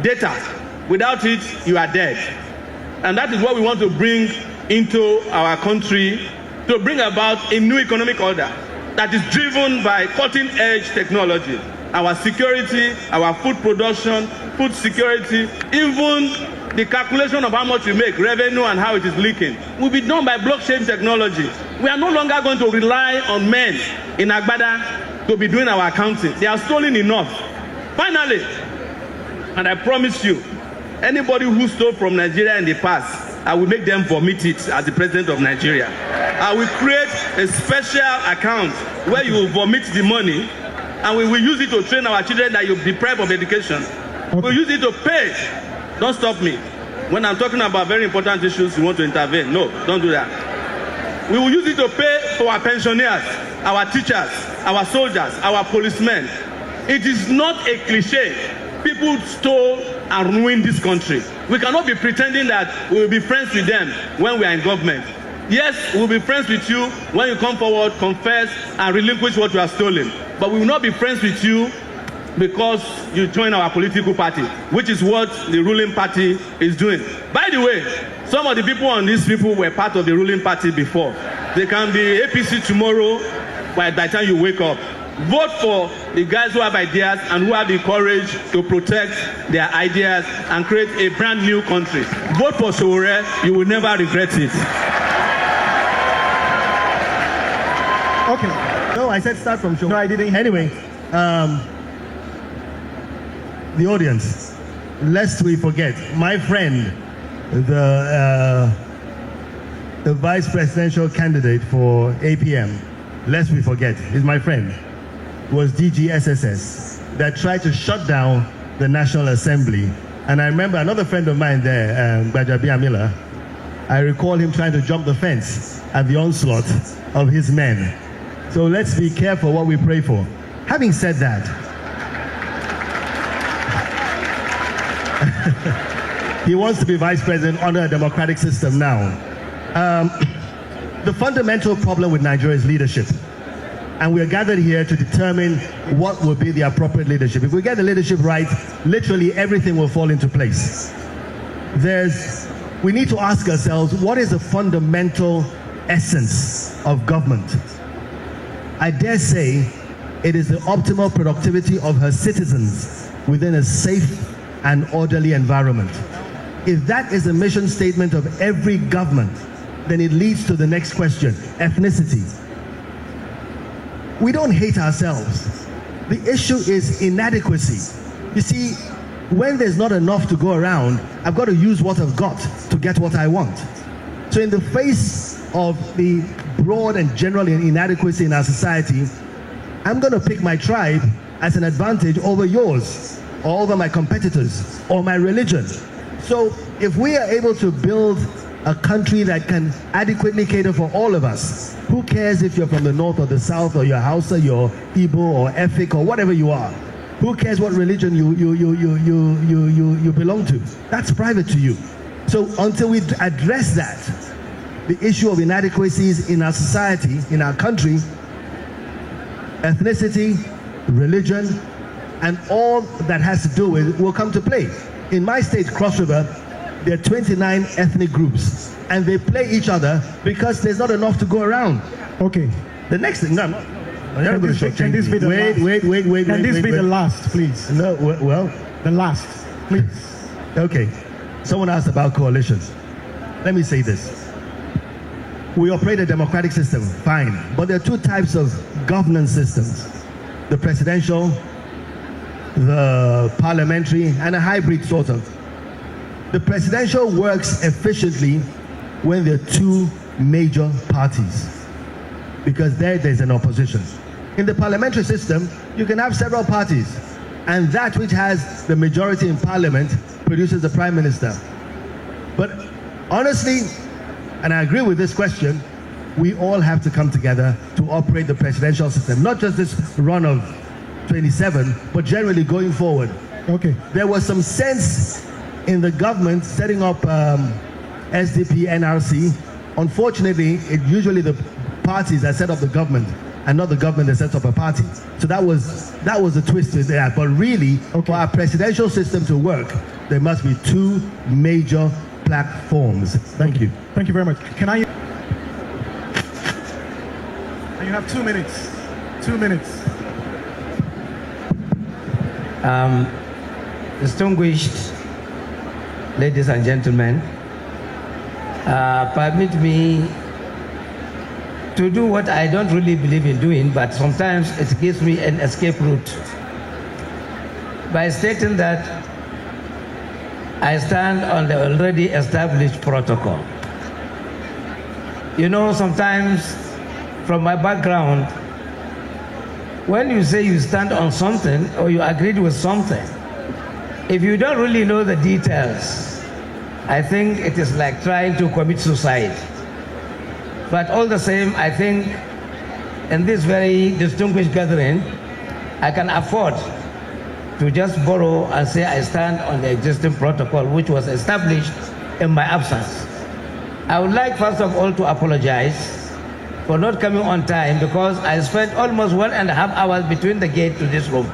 data. Without it, you are dead. And that is what we want to bring into our country, to bring about a new economic order that is driven by cutting-edge technology. Our security, our food production, food security, even the calculation of how much we make, revenue and how it is leaking, will be done by blockchain technology. We are no longer going to rely on men in Agbada to be doing our accounting. They are stolen enough. Finally, and I promise you, anybody who stole from Nigeria in the past, I will make them vomit it as the president of Nigeria. I will create a special account where you will vomit the money, and we will use it to train our children that you deprive of education. We'll use it to pay. Don't stop me. When I'm talking about very important issues, you want to intervene. No, don't do that. We will use it to pay for our pensioners, our teachers, our soldiers, our policemen. It is not a cliche. People stole and ruined this country. We cannot be pretending that we will be friends with them when we are in government. Yes, we will be friends with you when you come forward, confess, and relinquish what you have stolen. But we will not be friends with you because you join our political party, which is what the ruling party is doing. By the way, some of the people on these people were part of the ruling party before. They can be APC tomorrow by the time you wake up. Vote for the guys who have ideas and who have the courage to protect their ideas and create a brand new country. Vote for Sowore, you will never regret it. Okay. No, I said start from Sowore. No, I didn't. Anyway, the audience, lest we forget, my friend, the vice presidential candidate for APM, lest we forget, is my friend, was DGSSS that tried to shut down the National Assembly. And I remember another friend of mine there, Gbajabi Amila, I recall him trying to jump the fence at the onslaught of his men. So let's be careful what we pray for. Having said that, he wants to be vice president under a democratic system now. The fundamental problem with Nigeria is leadership. And we are gathered here to determine what will be the appropriate leadership. If we get the leadership right, literally everything will fall into place. We need to ask ourselves, what is the fundamental essence of government? I dare say it is the optimal productivity of her citizens within a safe and orderly environment. If that is the mission statement of every government, then it leads to the next question, ethnicity. We don't hate ourselves. The issue is inadequacy. You see, when there's not enough to go around, I've got to use what I've got to get what I want. So in the face of the broad and general inadequacy in our society, I'm going to pick my tribe as an advantage over yours, or over my competitors, or my religion. So if we are able to build a country that can adequately cater for all of us, who cares if you're from the north or the south, or you're Hausa, you're Igbo or Efik or whatever you are? Who cares what religion you belong to? That's private to you. So until we address that, the issue of inadequacies in our society, in our country, ethnicity, religion, and all that has to do with it will come to play. In my state, Cross River, there are 29 ethnic groups, and they play each other because there's not enough to go around. Okay. The next thing, no, Can this be the wait. Can this be the last, please? No, well, the last, please. Okay. Someone asked about coalitions. Let me say this. We operate a democratic system, fine, but there are two types of governance systems: the presidential, the parliamentary, and a hybrid sort of. The presidential works efficiently when there are two major parties, because there's an opposition. In the parliamentary system, you can have several parties, and that which has the majority in parliament produces the prime minister. But honestly, and I agree with this question, we all have to come together to operate the presidential system, not just this run of 27, but generally going forward. Okay. There was some sense in the government setting up SDP, NRC. Unfortunately, usually the parties that set up the government and not the government that sets up a party. So that was a twist to that. But really, for our presidential system to work, there must be two major platforms. Thank you. Thank you very much. And you have 2 minutes. 2 minutes. Distinguished ladies and gentlemen, permit me to do what I don't really believe in doing, but sometimes it gives me an escape route by stating that I stand on the already established protocol. You know, sometimes from my background, when you say you stand on something or you agreed with something, if you don't really know the details, I think it is like trying to commit suicide. But all the same, I think in this very distinguished gathering, I can afford to just borrow and say I stand on the existing protocol which was established in my absence. I would like first of all to apologize for not coming on time because I spent almost 1.5 hours between the gate to this room.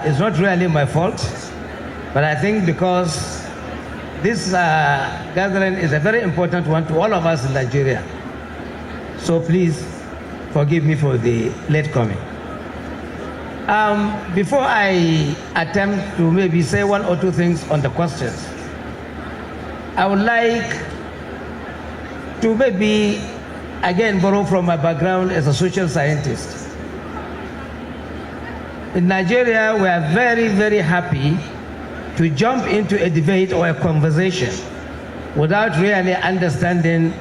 It's not really my fault, but I think because this gathering is a very important one to all of us in Nigeria. So please forgive me for the late coming. Before I attempt to maybe say 1 or 2 things on the questions, I would like to maybe again borrow from my background as a social scientist. In Nigeria, we are very, very happy to jump into a debate or a conversation without really understanding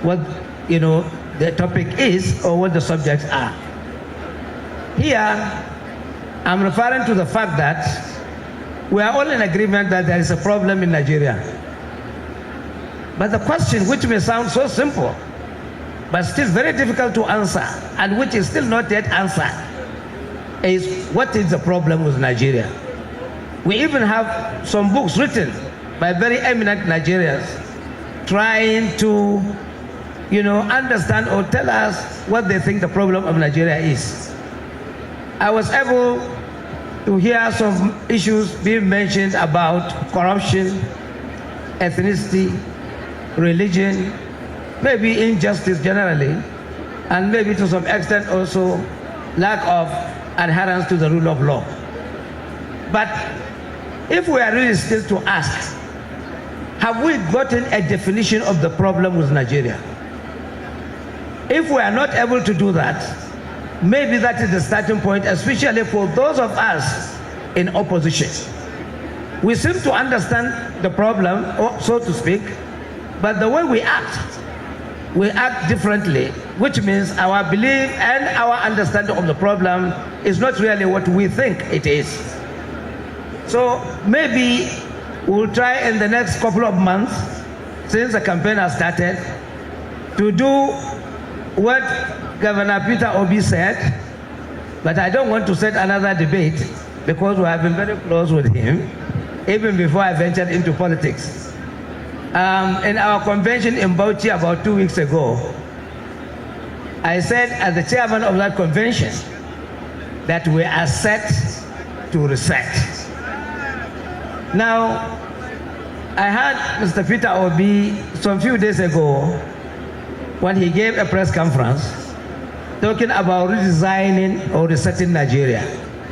what the topic is or what the subjects are. Here, I'm referring to the fact that we are all in agreement that there is a problem in Nigeria. But the question, which may sound so simple, but still very difficult to answer, and which is still not yet answered, is what is the problem with Nigeria? We even have some books written by very eminent Nigerians trying to, understand or tell us what they think the problem of Nigeria is. I was able to hear some issues being mentioned about corruption, ethnicity, religion, maybe injustice generally, and maybe to some extent also lack of adherence to the rule of law. But if we are really still to ask, have we gotten a definition of the problem with Nigeria? If we are not able to do that, maybe that is the starting point, especially for those of us in opposition. We seem to understand the problem, so to speak, but the way we act differently, which means our belief and our understanding of the problem is not really what we think it is. So maybe we'll try in the next couple of months, since the campaign has started, to do what Governor Peter Obi said, but I don't want to set another debate because we have been very close with him, even before I ventured into politics. In our convention in Bauchi about 2 weeks ago, I said as the chairman of that convention that we are set to reset. Now, I heard Mr. Peter Obi some few days ago when he gave a press conference talking about redesigning or resetting Nigeria.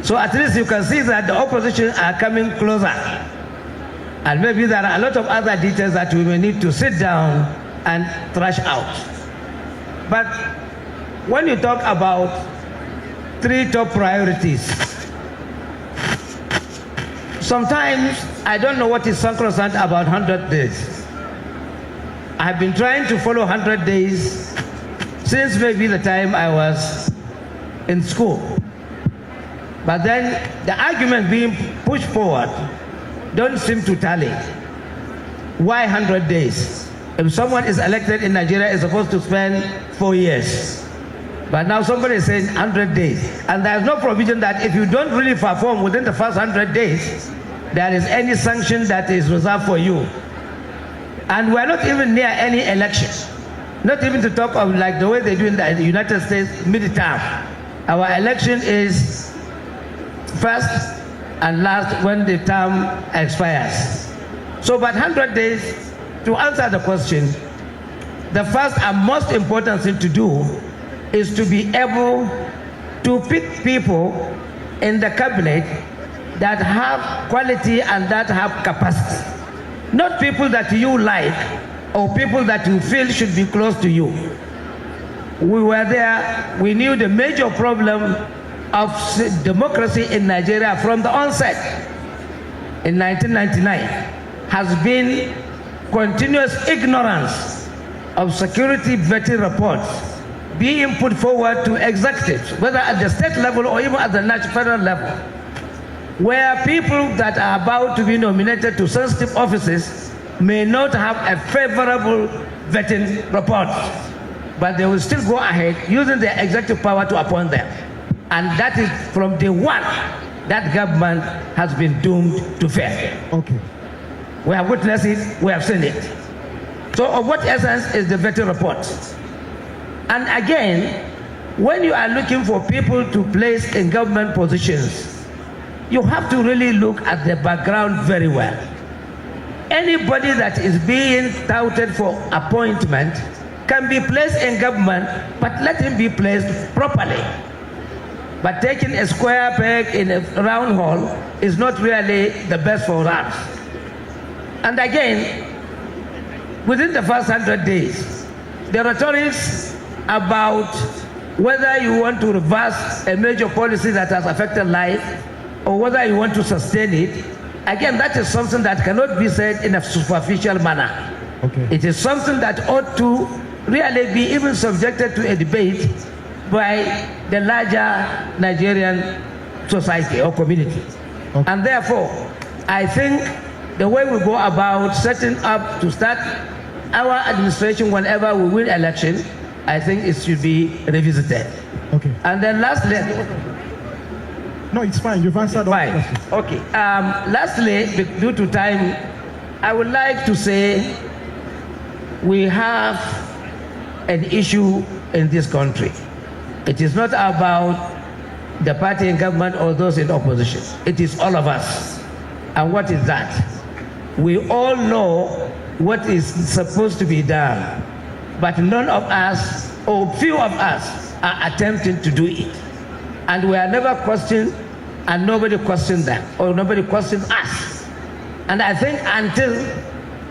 So at least you can see that the opposition are coming closer. And maybe there are a lot of other details that we may need to sit down and thrash out. But when you talk about 3 top priorities, sometimes I don't know what is sacrosanct about 100 days. I've been trying to follow 100 days since maybe the time I was in school. But then the argument being pushed forward don't seem to tally. Why 100 days? If someone is elected in Nigeria, is supposed to spend 4 years. But now somebody is saying 100 days. And there's no provision that if you don't really perform within the first 100 days, there is any sanction that is reserved for you. And we're not even near any election. Not even to talk of like the way they do in the United States midterm. Our election is first and last when the term expires. So, but 100 days, to answer the question, the first and most important thing to do is to be able to pick people in the cabinet that have quality and that have capacity. Not people that you like or people that you feel should be close to you. We were there, we knew the major problem of democracy in Nigeria from the onset in 1999 has been continuous ignorance of security vetting reports being put forward to executives, whether at the state level or even at the national federal level, where people that are about to be nominated to sensitive offices may not have a favorable vetting report, but they will still go ahead using their executive power to appoint them. And that is from day one that government has been doomed to fail. Okay. We have witnessed it, we have seen it. So of what essence is the vetting report? And again, when you are looking for people to place in government positions, you have to really look at the background very well. Anybody that is being touted for appointment can be placed in government, but let him be placed properly. But taking a square peg in a round hole is not really the best for us. And again, within the first 100 days, the rhetorics about whether you want to reverse a major policy that has affected life or whether you want to sustain it, again, that is something that cannot be said in a superficial manner. Okay. It is something that ought to really be even subjected to a debate by the larger Nigerian society or community. Okay. And therefore, I think the way we go about setting up to start our administration whenever we win election, I think it should be revisited. Okay. And then lastly, no, it's fine. You've answered all the questions. okay. Lastly, due to time, I would like to say we have an issue in this country. It is not about the party in government or those in opposition. It is all of us. And what is that? We all know what is supposed to be done, but none of us, or few of us, are attempting to do it. And we are never questioned, and nobody questioned them, or nobody questioned us. And I think until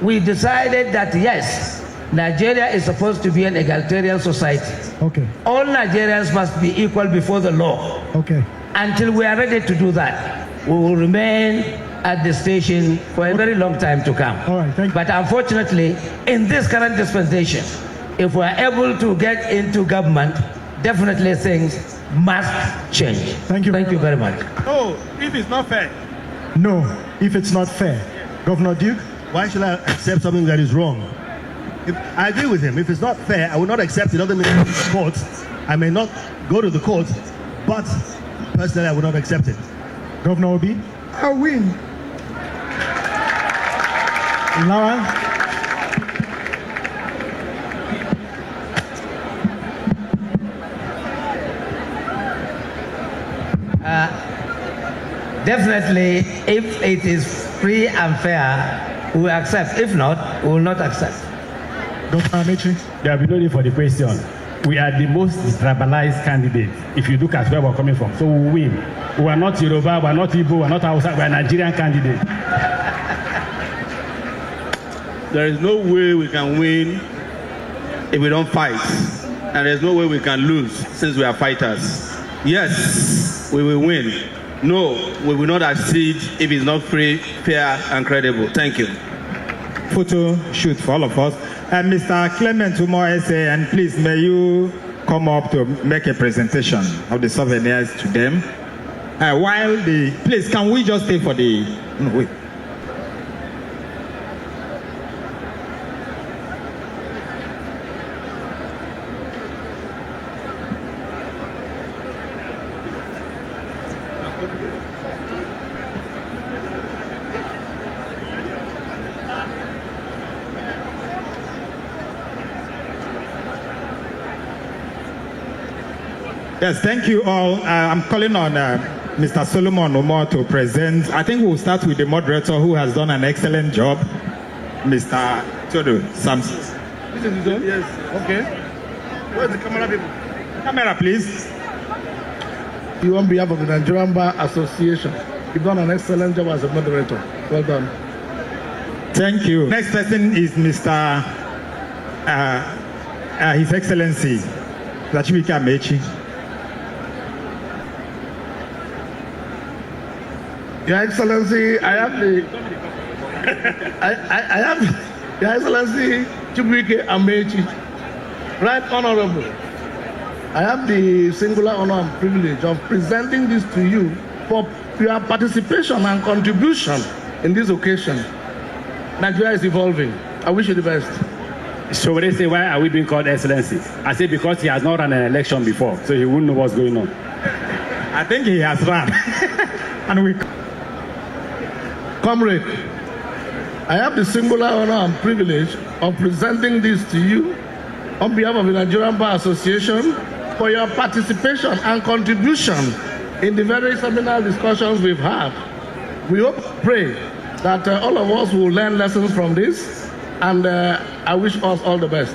we decided that yes, Nigeria is supposed to be an egalitarian society. Okay. All Nigerians must be equal before the law. Okay. Until we are ready to do that, we will remain at the station for a very long time to come. All right, thank you. But unfortunately, in this current dispensation, if we are able to get into government, definitely things must change. Thank you. Thank you very much. No, if it's not fair. No, if it's not fair. Governor Duke? Why should I accept something that is wrong? If I agree with him. If it's not fair, I will not accept it. Doesn't mean I go to the court. I may not go to the court, but personally, I will not accept it. Governor Obi? I win. Lawan? definitely, if it is free and fair, we will accept. If not, we will not accept. Dr. Amechi, there will be no need for the question. We are the most tribalized candidate, if you look at where we're coming from. So we win. We are not Yoruba, we are not Igbo, we are not Hausa, we are Nigerian candidate. There is no way we can win if we don't fight. And there's no way we can lose since we are fighters. Yes, we will win. No, we will not accede if it's not free, fair, and credible. Thank you. Photo shoot for all of us. And Mr. Clement Umoese, and please may you come up to make a presentation of the souvenirs to them. Please, can we just stay for the, no, wait. Yes, thank you all. I'm calling on Mr. Solomon Omo to present. I think we'll start with the moderator who has done an excellent job, Mr. Todo Samson. This is it? Yes. Okay. Where's the camera people? Camera, please. You on behalf of the Nigerian Bar Association, you've done an excellent job as a moderator. Well done. Thank you. Next person is Mr. His Excellency, Lachimika Amechi. Your Excellency, I have the I have Your Excellency Chibuike Amechi, Right Honorable. I have the singular honor and privilege of presenting this to you for your participation and contribution in this occasion. Nigeria is evolving. I wish you the best. So when they say, why are we being called Excellency? I say because he has not run an election before, so he wouldn't know what's going on. I think he has run. And we... Comrade, I have the singular honor and privilege of presenting this to you on behalf of the Nigerian Bar Association for your participation and contribution in the very seminal discussions we've had. We hope, pray, that all of us will learn lessons from this, and I wish us all the best.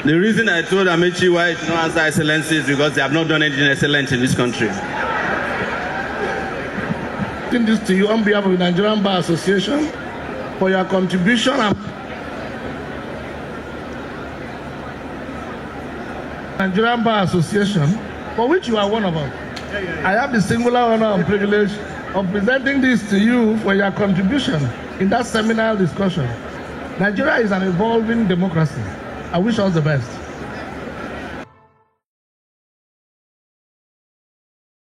The reason I told Amechi why he should not answer Excellency is because they have not done anything excellent in this country. This to you on behalf of the Nigerian Bar Association for your contribution and Nigerian Bar Association, for which you are one of us. I have the singular honor and privilege of presenting this to you for your contribution in that seminal discussion. Nigeria is an evolving democracy. I wish us the best.